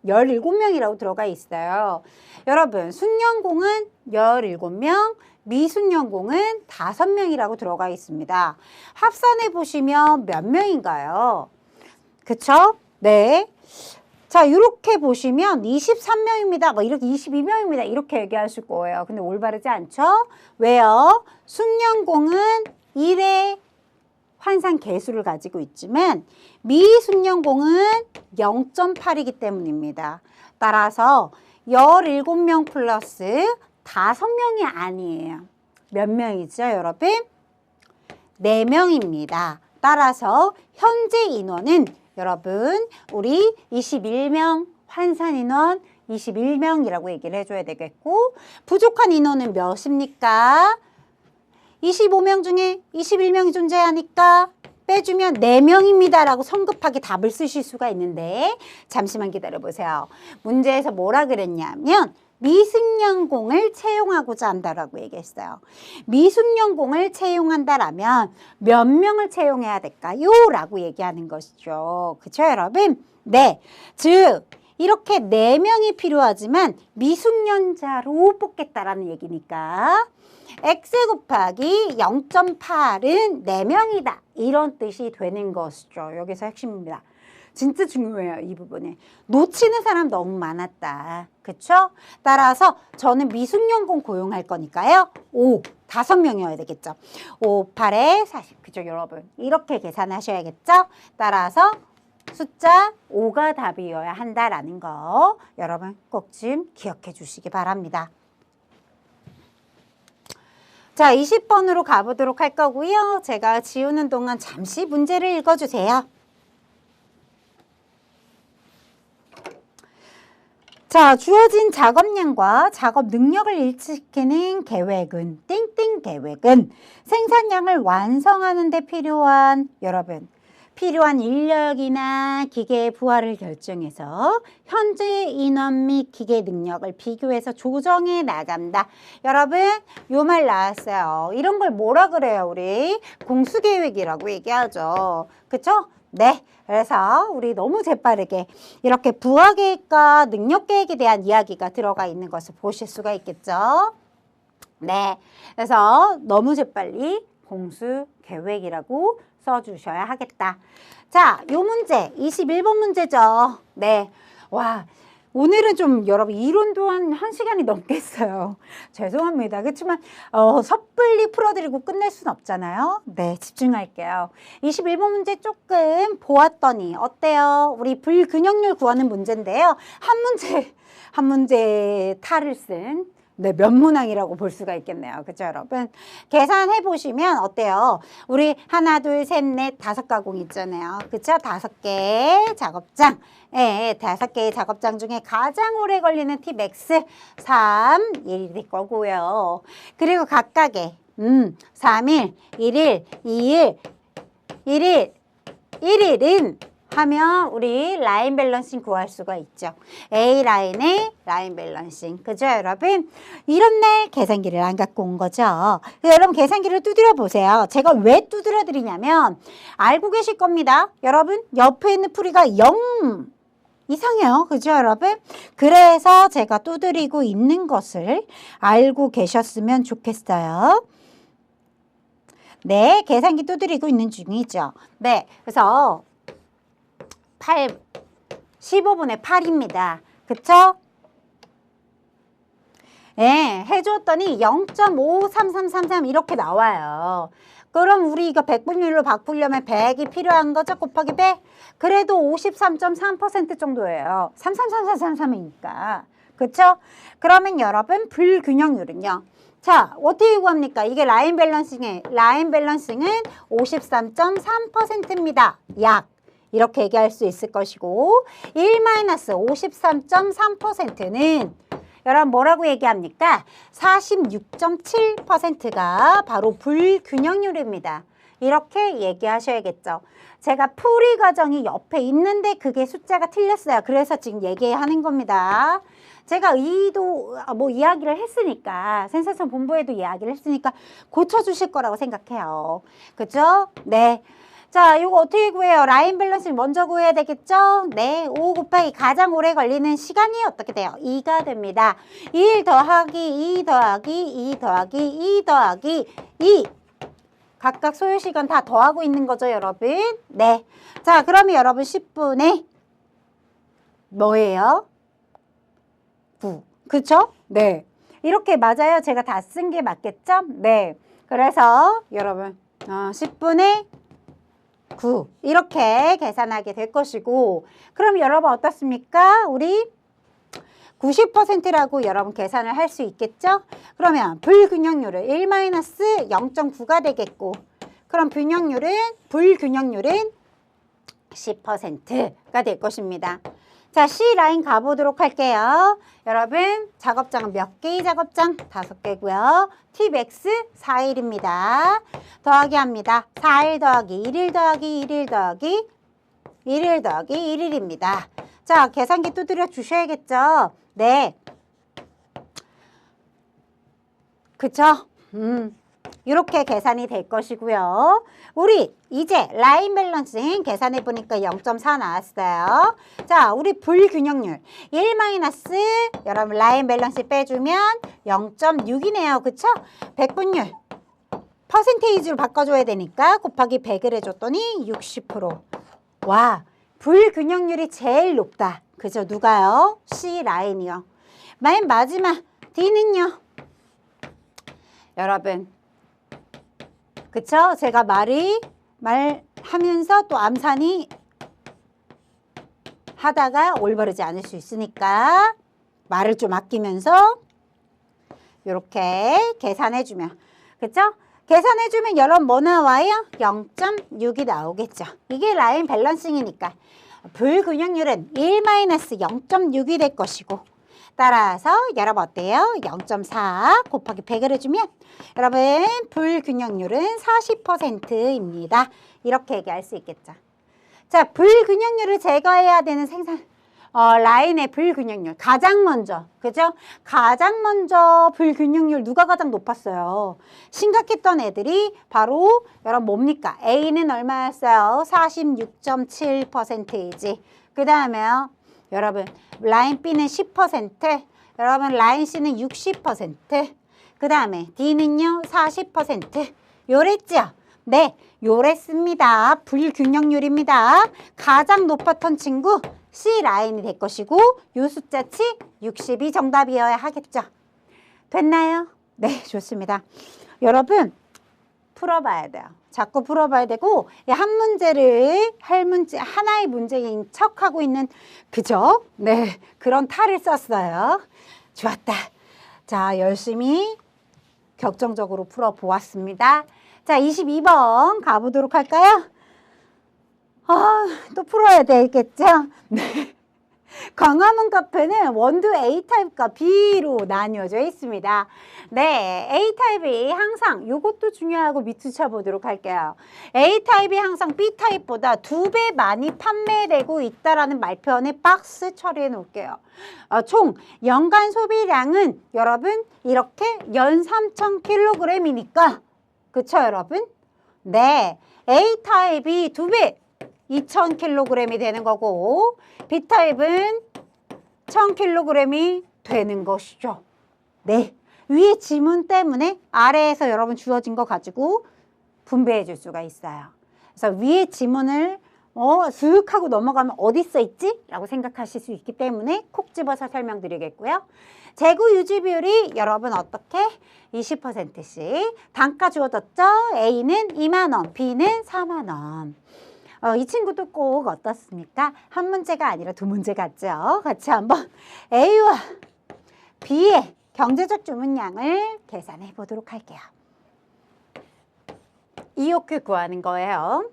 17명이라고 들어가 있어요. 여러분 숙련공은 17명, 미숙련공은 5명이라고 들어가 있습니다. 합산해 보시면 몇 명인가요? 그쵸? 네. 자, 이렇게 보시면 23명입니다. 뭐 이렇게 22명입니다. 이렇게 얘기하실 거예요. 근데 올바르지 않죠? 왜요? 숙련공은 1의 환산 개수를 가지고 있지만 미숙련공은 0.8이기 때문입니다. 따라서 17명 플러스 5명이 아니에요. 몇 명이죠, 여러분? 4명입니다. 따라서 현재 인원은 여러분 우리 21명 환산 인원 21명이라고 얘기를 해줘야 되겠고 부족한 인원은 몇입니까? 25명 중에 21명이 존재하니까 빼주면 4명입니다 라고 성급하게 답을 쓰실 수가 있는데 잠시만 기다려보세요. 문제에서 뭐라 그랬냐면 미숙련공을 채용하고자 한다라고 얘기했어요. 미숙련공을 채용한다라면 몇 명을 채용해야 될까요? 라고 얘기하는 것이죠. 그쵸 여러분? 네, 즉 이렇게 4명이 필요하지만 미숙련자로 뽑겠다라는 얘기니까 X 곱하기 0.8은 4명이다. 이런 뜻이 되는 것이죠. 여기서 핵심입니다. 진짜 중요해요. 이 부분에. 놓치는 사람 너무 많았다. 그쵸? 따라서 저는 미숙련공 고용할 거니까요. 5명이어야 되겠죠. 5, 8에 40. 그죠, 여러분? 이렇게 계산하셔야겠죠? 따라서 숫자 5가 답이어야 한다라는 거 여러분 꼭 좀 기억해 주시기 바랍니다. 자, 20번으로 가보도록 할 거고요. 제가 지우는 동안 잠시 문제를 읽어주세요. 자, 주어진 작업량과 작업 능력을 일치시키는 계획은 띵띵 계획은 생산량을 완성하는 데 필요한 여러분 필요한 인력이나 기계의 부하를 결정해서 현재 인원 및 기계 능력을 비교해서 조정해 나간다. 여러분 요 말 나왔어요. 이런 걸 뭐라 그래요? 우리 공수계획이라고 얘기하죠. 그쵸? 네. 그래서 우리 너무 재빠르게 이렇게 부하 계획과 능력 계획에 대한 이야기가 들어가 있는 것을 보실 수가 있겠죠. 네. 그래서 너무 재빨리 공수계획이라고 써주셔야 하겠다. 자, 요 문제 21번 문제죠. 네. 와, 오늘은 좀 여러분 이론도 한 시간이 넘겠어요. 죄송합니다. 그렇지만 섣불리 풀어드리고 끝낼 수는 없잖아요. 네, 집중할게요. 21번 문제 조금 보았더니 어때요? 우리 불균형률 구하는 문제인데요. 한 문제 탈을 쓴 네, 면문항이라고 볼 수가 있겠네요. 그죠, 여러분? 계산해 보시면 어때요? 우리 하나, 둘, 셋, 넷, 5가공 있잖아요. 그죠? 5개의 작업장. 예, 5개의 작업장 중에 가장 오래 걸리는 팁 X 3, 1이 될 거고요. 그리고 각각의 3일, 1일, 2일, 1일, 1일은 하면 우리 라인 밸런싱 구할 수가 있죠. A 라인의 라인 밸런싱. 그죠, 여러분? 이렇네. 계산기를 안 갖고 온 거죠. 여러분 계산기를 두드려 보세요. 제가 왜 두드려 드리냐면 알고 계실 겁니다. 여러분 옆에 있는 풀이가 0 이상해요. 그죠, 여러분? 그래서 제가 두드리고 있는 것을 알고 계셨으면 좋겠어요. 네, 계산기 두드리고 있는 중이죠. 네, 그래서 15분의 8입니다. 그쵸? 네, 해줬더니 0.53333 이렇게 나와요. 그럼 우리 이거 백분율로 바꾸려면 100이 필요한 거죠? 곱하기 100? 그래도 53.3% 정도예요. 333333이니까. 그쵸? 그러면 여러분 불균형률은요. 자, 어떻게 구합니까? 이게 라인 밸런싱은 53.3%입니다. 약. 이렇게 얘기할 수 있을 것이고 1-53.3%는 여러분 뭐라고 얘기합니까? 46.7%가 바로 불균형률입니다. 이렇게 얘기하셔야겠죠. 제가 풀이 과정이 옆에 있는데 그게 숫자가 틀렸어요. 그래서 지금 얘기하는 겁니다. 제가 이야기를 했으니까 센세션 본부에도 이야기를 했으니까 고쳐주실 거라고 생각해요. 그죠? 네. 자, 이거 어떻게 구해요? 라인 밸런스를 먼저 구해야 되겠죠? 네, 5 곱하기 가장 오래 걸리는 시간이 어떻게 돼요? 2가 됩니다. 1 더하기 2 더하기 2 더하기 2 더하기 2. 각각 소요시간 다 더하고 있는 거죠, 여러분? 네. 자, 그러면 여러분 10분의 뭐예요? 9. 그쵸? 네. 이렇게 맞아요? 제가 다 쓴 게 맞겠죠? 네. 그래서 여러분 10분의 9 이렇게 계산하게 될 것이고 그럼 여러분 어떻습니까? 우리 90%라고 여러분 계산을 할 수 있겠죠? 그러면 불균형률은 1-0.9가 되겠고 그럼 불균형률은 10%가 될 것입니다. 자, C라인 가보도록 할게요. 여러분 작업장은 몇 개의 작업장? 5개고요. 팁 X 4일입니다. 더하기 합니다. 4일 더하기 1일 더하기 1일 더하기 1일 더하기 1일입니다. 자, 계산기 두드려 주셔야겠죠? 네. 그쵸? 이렇게 계산이 될 것이고요. 우리 이제 라인 밸런싱 계산해 보니까 0.4 나왔어요. 자, 우리 불균형률 1 여러분 라인 밸런싱 빼주면 0.6이네요. 그쵸? 백분율 퍼센테이지로 바꿔줘야 되니까 곱하기 100을 해줬더니 60%. 와, 불균형률이 제일 높다. 그죠? 누가요? C 라인이요. 맨 마지막 D는요. 여러분 그쵸? 제가 말하면서 또 암산이 하다가 올바르지 않을 수 있으니까 말을 좀 아끼면서 이렇게 계산해주면 그쵸? 계산해주면 여러분 뭐 나와요? 0.6이 나오겠죠. 이게 라인 밸런싱이니까 불균형률은 1-0.6이 될 것이고 따라서 여러분 어때요? 0.4 곱하기 100을 해주면 여러분 불균형률은 40%입니다. 이렇게 얘기할 수 있겠죠. 자, 불균형률을 제거해야 되는 라인의 불균형률 가장 먼저 그죠? 가장 먼저 불균형률 누가 가장 높았어요? 심각했던 애들이 바로 여러분 뭡니까? A는 얼마였어요? 46.7%이지. 그 다음에요. 여러분 라인 B는 10%, 여러분 라인 C는 60%, 그 다음에 D는요 40%. 요랬죠? 네, 요랬습니다. 불균형률입니다. 가장 높았던 친구 C 라인이 될 것이고 요 숫자치 60이 정답이어야 하겠죠. 됐나요? 네, 좋습니다. 여러분 풀어봐야 돼요. 자꾸 풀어봐야 되고 한 문제를 하나의 문제인 척하고 있는 그죠? 네, 그런 탈을 썼어요. 좋았다. 자, 열심히 격정적으로 풀어보았습니다. 자, 22번 가보도록 할까요? 또 풀어야 되겠죠? 네. 광화문 카페는 원두 A타입과 B로 나뉘어져 있습니다. 네, A타입이 항상 이것도 중요하고 밑줄 보도록 할게요. A타입이 항상 B타입보다 2배 많이 판매되고 있다라는 말표현에 박스 처리해 놓을게요. 총 연간 소비량은 여러분 이렇게 연 3,000kg이니까 그쵸 여러분? 네, A타입이 2배 2,000kg이 되는 거고 B타입은 1,000kg이 되는 것이죠. 네, 위에 지문 때문에 아래에서 여러분 주어진 거 가지고 분배해 줄 수가 있어요. 그래서 위에 지문을 슥 하고 넘어가면 어디 써 있지? 라고 생각하실 수 있기 때문에 콕 집어서 설명드리겠고요. 재고 유지 비율이 여러분 어떻게? 20%씩 단가 주어졌죠? A는 2만 원, B는 4만 원. 이 친구도 꼭 어떻습니까? 한 문제가 아니라 두 문제 같죠? 같이 한번 A와 B의 경제적 주문량을 계산해 보도록 할게요. EOQ 구하는 거예요.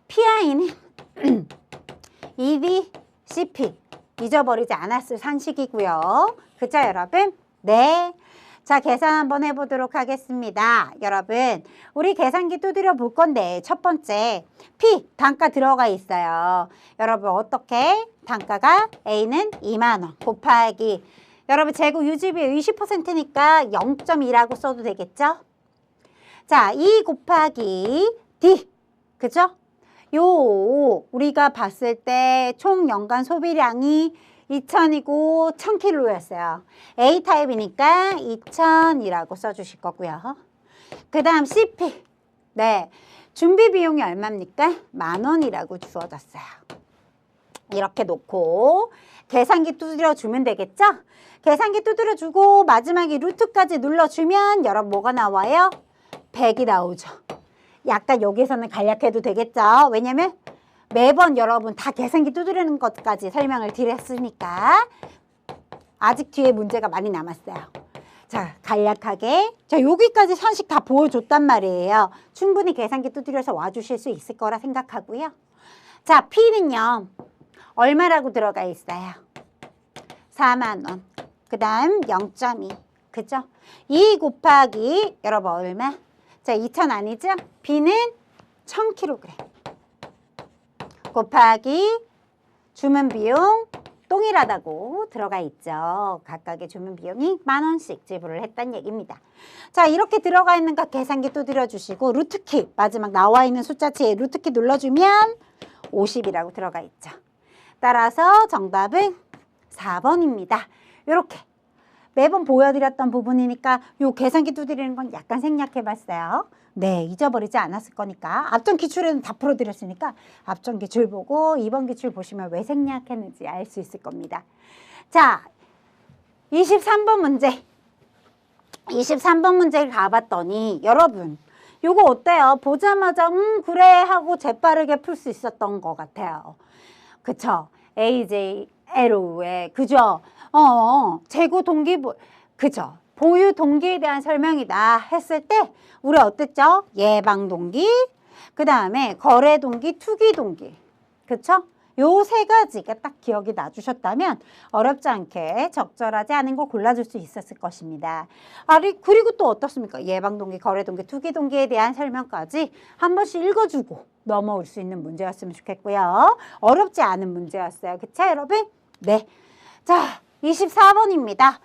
PI는 ED, CP 잊어버리지 않았을 산식이고요. 그죠 여러분? 네. 자, 계산 한번 해보도록 하겠습니다. 여러분, 우리 계산기 두드려 볼 건데 첫 번째, P 단가 들어가 있어요. 여러분 어떻게? 단가가 A는 2만 원 곱하기 여러분 재고 유지비율 20%니까 0.2라고 써도 되겠죠? 자, 2 곱하기 D, 그죠? 요 우리가 봤을 때 총 연간 소비량이 2,000이고 1,000kg였어요. A타입이니까 2,000이라고 써주실 거고요. 그 다음 CP. 네, 준비 비용이 얼마입니까? 10,000원이라고 주어졌어요. 이렇게 놓고 계산기 두드려주면 되겠죠? 계산기 두드려주고 마지막에 루트까지 눌러주면 여러분 뭐가 나와요? 100이 나오죠. 약간 여기서는 간략해도 되겠죠? 왜냐면 매번 여러분 다 계산기 두드리는 것까지 설명을 드렸으니까 아직 뒤에 문제가 많이 남았어요. 자, 간략하게 자 여기까지 산식 다 보여줬단 말이에요. 충분히 계산기 두드려서 와주실 수 있을 거라 생각하고요. 자, P는요. 얼마라고 들어가 있어요? 4만 원. 그 다음 0.2. 그죠? 2 곱하기 여러분 얼마? 자, 2,000 아니죠? B는 1,000kg. 곱하기 주문 비용 동일하다고 들어가 있죠. 각각의 주문 비용이 10,000원씩 지불을 했다는 얘기입니다. 자, 이렇게 들어가 있는 거 계산기 두드려 주시고 루트키 마지막 나와 있는 숫자치에 루트키 눌러주면 50이라고 들어가 있죠. 따라서 정답은 4번입니다. 이렇게 매번 보여드렸던 부분이니까 요 계산기 두드리는 건 약간 생략해 봤어요. 네, 잊어버리지 않았을 거니까 앞전 기출에는 다 풀어드렸으니까 앞전 기출 보고 이번 기출 보시면 왜 생략했는지 알 수 있을 겁니다. 자, 23번 문제. 23번 문제를 가봤더니 여러분 요거 어때요? 보자마자 그래 하고 재빠르게 풀 수 있었던 것 같아요. 그쵸? AJ, LO에 그죠? 재고 동기부 그죠? 보유 동기에 대한 설명이다 했을 때 우리 어땠죠? 예방 동기, 그 다음에 거래 동기, 투기 동기. 그쵸? 요 세 가지가 딱 기억이 나주셨다면 어렵지 않게 적절하지 않은 거 골라줄 수 있었을 것입니다. 그리고 또 어떻습니까? 예방 동기, 거래 동기, 투기 동기에 대한 설명까지 한 번씩 읽어주고 넘어올 수 있는 문제였으면 좋겠고요. 어렵지 않은 문제였어요. 그쵸, 여러분? 네. 자, 24번입니다.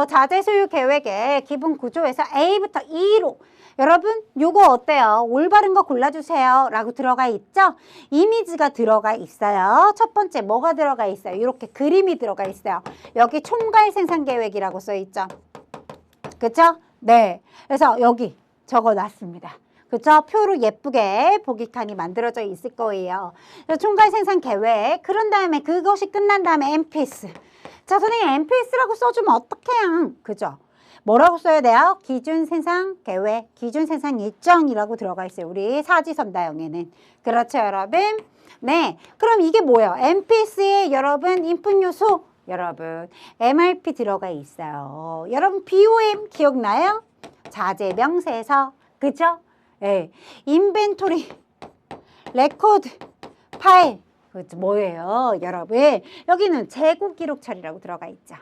자재 소유 계획의 기본 구조에서 A부터 E로 여러분 요거 어때요? 올바른 거 골라주세요 라고 들어가 있죠? 이미지가 들어가 있어요. 첫 번째 뭐가 들어가 있어요? 이렇게 그림이 들어가 있어요. 여기 총괄 생산 계획이라고 써 있죠? 그쵸? 네. 그래서 여기 적어놨습니다. 그쵸? 표로 예쁘게 보기칸이 만들어져 있을 거예요. 총괄 생산 계획. 그런 다음에 그것이 끝난 다음에 MPS. 자, 선생님 MPS라고 써주면 어떡해요? 그죠? 뭐라고 써야 돼요? 기준 생산 계획, 기준 생산 일정이라고 들어가 있어요. 우리 사지선다형에는. 그렇죠, 여러분? 네. 그럼 이게 뭐예요? MPS에 여러분 인풋 요소, 여러분 MRP 들어가 있어요. 여러분 BOM 기억나요? 자재 명세서. 그죠? 예. 인벤토리, 레코드, 파일. 그죠? 뭐예요, 여러분? 여기는 재고 기록 처리라고 들어가 있죠.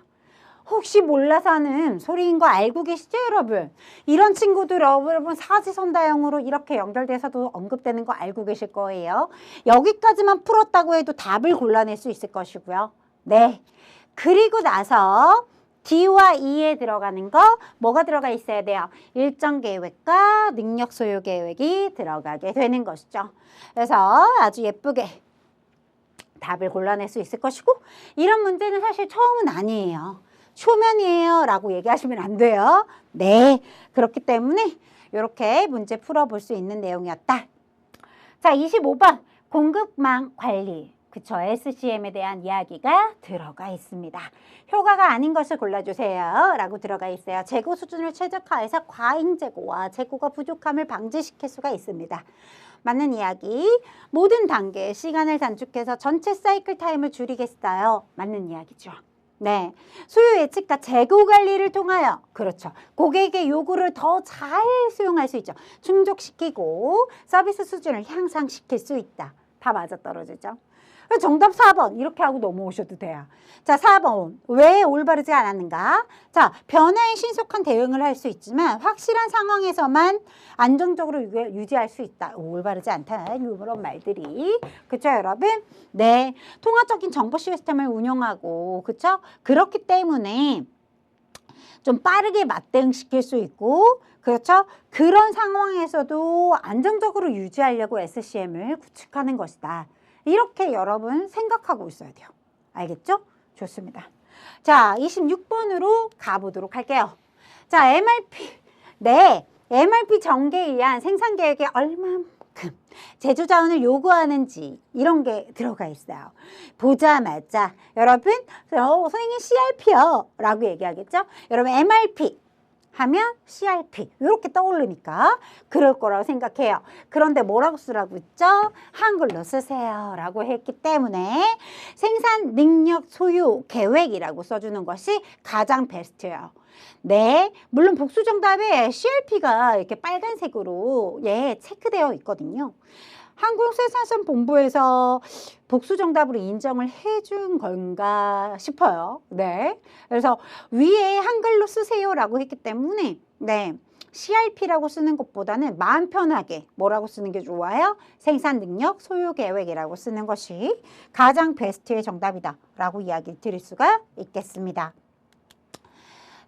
혹시 몰라서 하는 소리인 거 알고 계시죠, 여러분? 이런 친구들 여러분 사지선다형으로 이렇게 연결돼서도 언급되는 거 알고 계실 거예요. 여기까지만 풀었다고 해도 답을 골라낼 수 있을 것이고요. 네. 그리고 나서 D와 E에 들어가는 거 뭐가 들어가 있어야 돼요? 일정 계획과 능력 소요 계획이 들어가게 되는 것이죠. 그래서 아주 예쁘게 답을 골라낼 수 있을 것이고, 이런 문제는 사실 처음은 아니에요. 초면이에요 라고 얘기하시면 안 돼요. 네, 그렇기 때문에 이렇게 문제 풀어볼 수 있는 내용이었다. 자, 25번 공급망 관리. 그쵸, SCM에 대한 이야기가 들어가 있습니다. 효과가 아닌 것을 골라주세요 라고 들어가 있어요. 재고 수준을 최적화해서 과잉 재고와 재고가 부족함을 방지시킬 수가 있습니다. 맞는 이야기. 모든 단계의 시간을 단축해서 전체 사이클 타임을 줄이겠어요. 맞는 이야기죠. 네, 수요 예측과 재고 관리를 통하여, 그렇죠, 고객의 요구를 더 잘 수용할 수 있죠. 충족시키고 서비스 수준을 향상시킬 수 있다. 다 맞아떨어지죠. 정답 4번 이렇게 하고 넘어오셔도 돼요. 자, 4번 왜 올바르지 않았는가? 자, 변화에 신속한 대응을 할 수 있지만 확실한 상황에서만 안정적으로 유지할 수 있다. 올바르지 않다는 이런 말들이, 그쵸, 여러분? 네, 통합적인 정보 시스템을 운영하고, 그쵸? 그렇기 때문에 좀 빠르게 맞대응시킬 수 있고, 그렇죠? 그런 상황에서도 안정적으로 유지하려고 SCM을 구축하는 것이다. 이렇게 여러분 생각하고 있어야 돼요. 알겠죠? 좋습니다. 자, 26번으로 가보도록 할게요. 자, MRP. 네, MRP 전개에 의한 생산 계획이 얼마만큼 제조 자원을 요구하는지 이런 게 들어가 있어요. 보자마자 여러분, 선생님 CRP요 라고 얘기하겠죠? 여러분 MRP 하면 CRP 이렇게 떠오르니까 그럴 거라고 생각해요. 그런데 뭐라고 쓰라고 했죠? 한글로 쓰세요 라고 했기 때문에 생산 능력 소요 계획이라고 써주는 것이 가장 베스트예요. 네, 물론 복수 정답에 CRP가 이렇게 빨간색으로 체크되어 있거든요. 한국생산본부에서 복수 정답으로 인정을 해준 건가 싶어요. 네, 그래서 위에 한글로 쓰세요라고 했기 때문에 네, CRP라고 쓰는 것보다는 마음 편하게 뭐라고 쓰는 게 좋아요? 생산 능력 소요 계획이라고 쓰는 것이 가장 베스트의 정답이다 라고 이야기 드릴 수가 있겠습니다.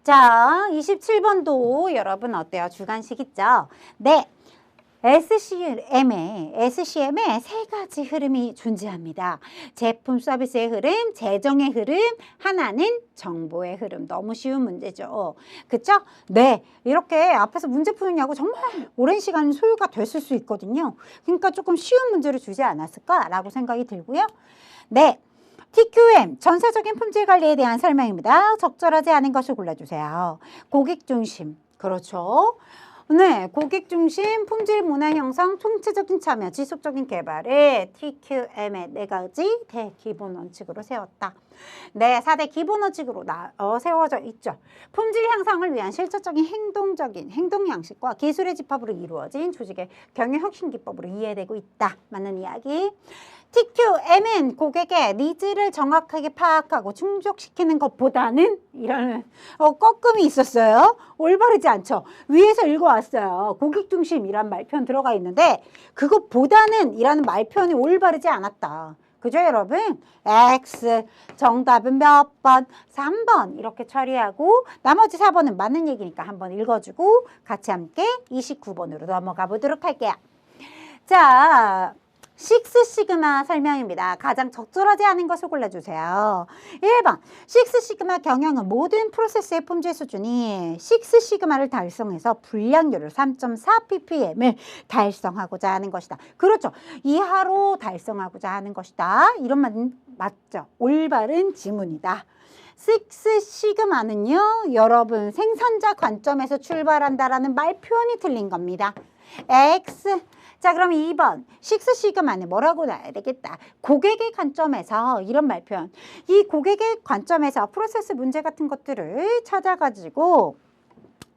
자, 27번도 여러분 어때요? 주관식 있죠? 네. SCM에 세 가지 흐름이 존재합니다. 제품 서비스의 흐름, 재정의 흐름, 하나는 정보의 흐름. 너무 쉬운 문제죠. 그쵸? 네, 이렇게 앞에서 문제 푸느냐고 정말 오랜 시간 소요가 됐을 수 있거든요. 그러니까 조금 쉬운 문제를 주지 않았을까라고 생각이 들고요. 네, TQM, 전사적인 품질 관리에 대한 설명입니다. 적절하지 않은 것을 골라주세요. 고객 중심, 그렇죠. 네, 고객 중심, 품질 문화 형성, 총체적인 참여, 지속적인 개발에 TQM의 4가지 대기본 원칙으로 세웠다. 네, 4대 기본 원칙으로 세워져 있죠. 품질 향상을 위한 실질적인 행동 양식과 기술의 집합으로 이루어진 조직의 경영 혁신 기법으로 이해되고 있다. 맞는 이야기. TQM은 고객의 니즈를 정확하게 파악하고 충족시키는 것보다는 이런 꺾음이 있었어요. 올바르지 않죠. 위에서 읽어왔어요. 고객 중심이란 말편 들어가 있는데 그것보다는 이라는 말편이 올바르지 않았다. 그죠, 여러분? X 정답은 몇 번? 3번 이렇게 처리하고 나머지 4번은 맞는 얘기니까 한번 읽어주고 같이 함께 29번으로 넘어가 보도록 할게요. 자, 식스 시그마 설명입니다. 가장 적절하지 않은 것을 골라주세요. 1번, 식스 시그마 경영은 모든 프로세스의 품질 수준이 식스 시그마를 달성해서 불량률을 3.4ppm을 달성하고자 하는 것이다. 그렇죠. 이하로 달성하고자 하는 것이다. 이런 말 맞죠? 올바른 지문이다. 식스 시그마는요, 여러분 생산자 관점에서 출발한다라는 말 표현이 틀린 겁니다. X. 자, 그럼 2번 식스 시그마는 뭐라고 나와야 되겠다. 고객의 관점에서 이런 말 표현. 이 고객의 관점에서 프로세스 문제 같은 것들을 찾아가지고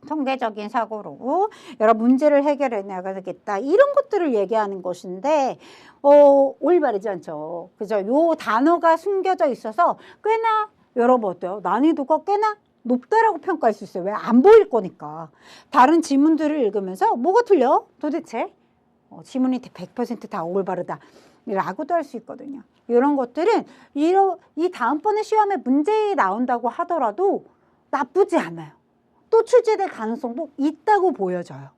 통계적인 사고로 여러 문제를 해결해 나가겠다. 이런 것들을 얘기하는 것인데 올바르지 않죠. 그죠? 요 단어가 숨겨져 있어서 꽤나 여러분 어때요? 난이도가 꽤나 높다라고 평가할 수 있어요. 왜? 안 보일 거니까. 다른 지문들을 읽으면서 뭐가 틀려? 도대체? 지문이 100% 다 올바르다 라고도 할 수 있거든요. 이런 것들은 이 다음번에 시험에 문제 나온다고 하더라도 나쁘지 않아요. 또 출제될 가능성도 있다고 보여져요.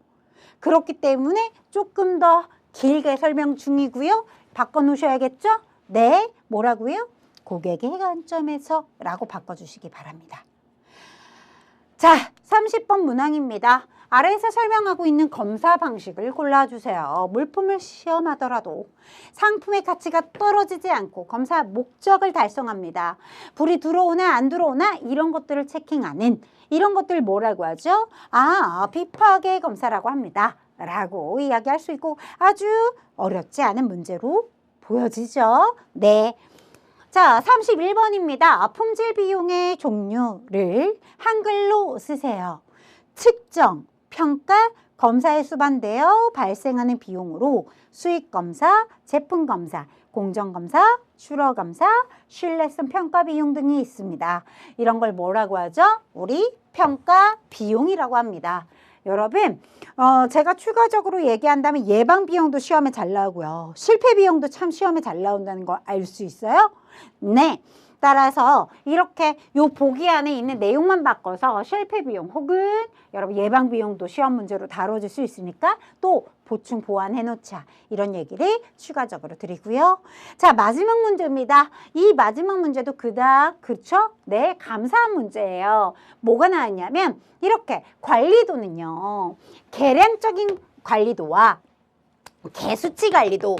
그렇기 때문에 조금 더 길게 설명 중이고요. 바꿔놓으셔야겠죠? 네, 뭐라고요? 고객의 관점에서 라고 바꿔주시기 바랍니다. 자, 30번 문항입니다. 아래에서 설명하고 있는 검사 방식을 골라주세요. 물품을 시험하더라도 상품의 가치가 떨어지지 않고 검사 목적을 달성합니다. 불이 들어오나 안 들어오나 이런 것들을 체킹하는 이런 것들 뭐라고 하죠? 비파괴 검사라고 합니다. 라고 이야기할 수 있고 아주 어렵지 않은 문제로 보여지죠. 네. 자, 31번입니다. 품질 비용의 종류를 한글로 쓰세요. 측정, 평가, 검사에 수반되어 발생하는 비용으로 수익검사, 제품검사, 공정검사, 출하검사, 신뢰성 평가 비용 등이 있습니다. 이런 걸 뭐라고 하죠? 우리 평가 비용이라고 합니다. 여러분, 제가 추가적으로 얘기한다면 예방 비용도 시험에 잘 나오고요. 실패 비용도 참 시험에 잘 나온다는 걸 알 수 있어요? 네. 따라서 이렇게 요 보기 안에 있는 내용만 바꿔서 실패 비용 혹은 여러분 예방 비용도 시험 문제로 다뤄질 수 있으니까 또 보충 보완해 놓자 이런 얘기를 추가적으로 드리고요. 자, 마지막 문제입니다. 이 마지막 문제도 그닥 그렇죠? 네, 감사한 문제예요. 뭐가 나왔냐면 이렇게 관리도는요. 계량적인 관리도와 개수치 관리도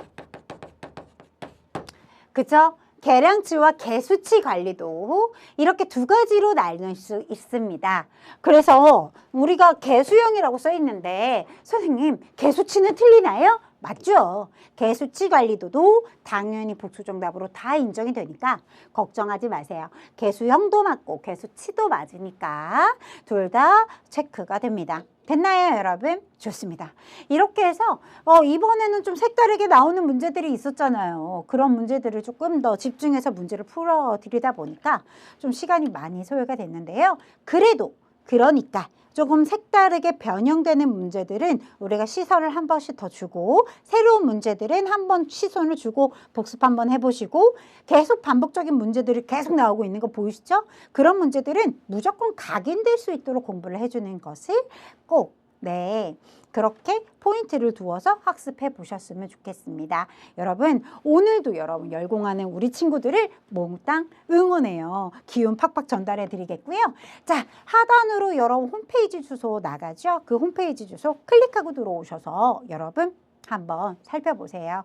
그죠? 계량치와 개수치 관리도 이렇게 두 가지로 나눌 수 있습니다. 그래서 우리가 개수형이라고 써 있는데 선생님 개수치는 틀리나요? 맞죠? 개수치 관리도도 당연히 복수정답으로 다 인정이 되니까 걱정하지 마세요. 개수형도 맞고 개수치도 맞으니까 둘 다 체크가 됩니다. 됐나요, 여러분? 좋습니다. 이렇게 해서 이번에는 좀 색다르게 나오는 문제들이 있었잖아요. 그런 문제들을 조금 더 집중해서 문제를 풀어드리다 보니까 좀 시간이 많이 소요가 됐는데요. 그래도 그러니까 조금 색다르게 변형되는 문제들은 우리가 시선을 한 번씩 더 주고 새로운 문제들은 한 번 시선을 주고 복습 한번 해보시고 계속 반복적인 문제들이 계속 나오고 있는 거 보이시죠? 그런 문제들은 무조건 각인될 수 있도록 공부를 해주는 것을 꼭 그렇게 포인트를 두어서 학습해 보셨으면 좋겠습니다. 여러분 오늘도 여러분 열공하는 우리 친구들을 몽땅 응원해요. 기운 팍팍 전달해 드리겠고요. 자, 하단으로 여러분 홈페이지 주소 나가죠. 그 홈페이지 주소 클릭하고 들어오셔서 여러분 한번 살펴보세요.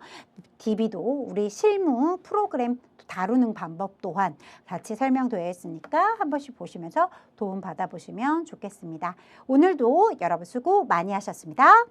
DB도 우리 실무 프로그램 다루는 방법 또한 같이 설명되어 있으니까 한 번씩 보시면서 도움 받아보시면 좋겠습니다. 오늘도 여러분 수고 많이 하셨습니다.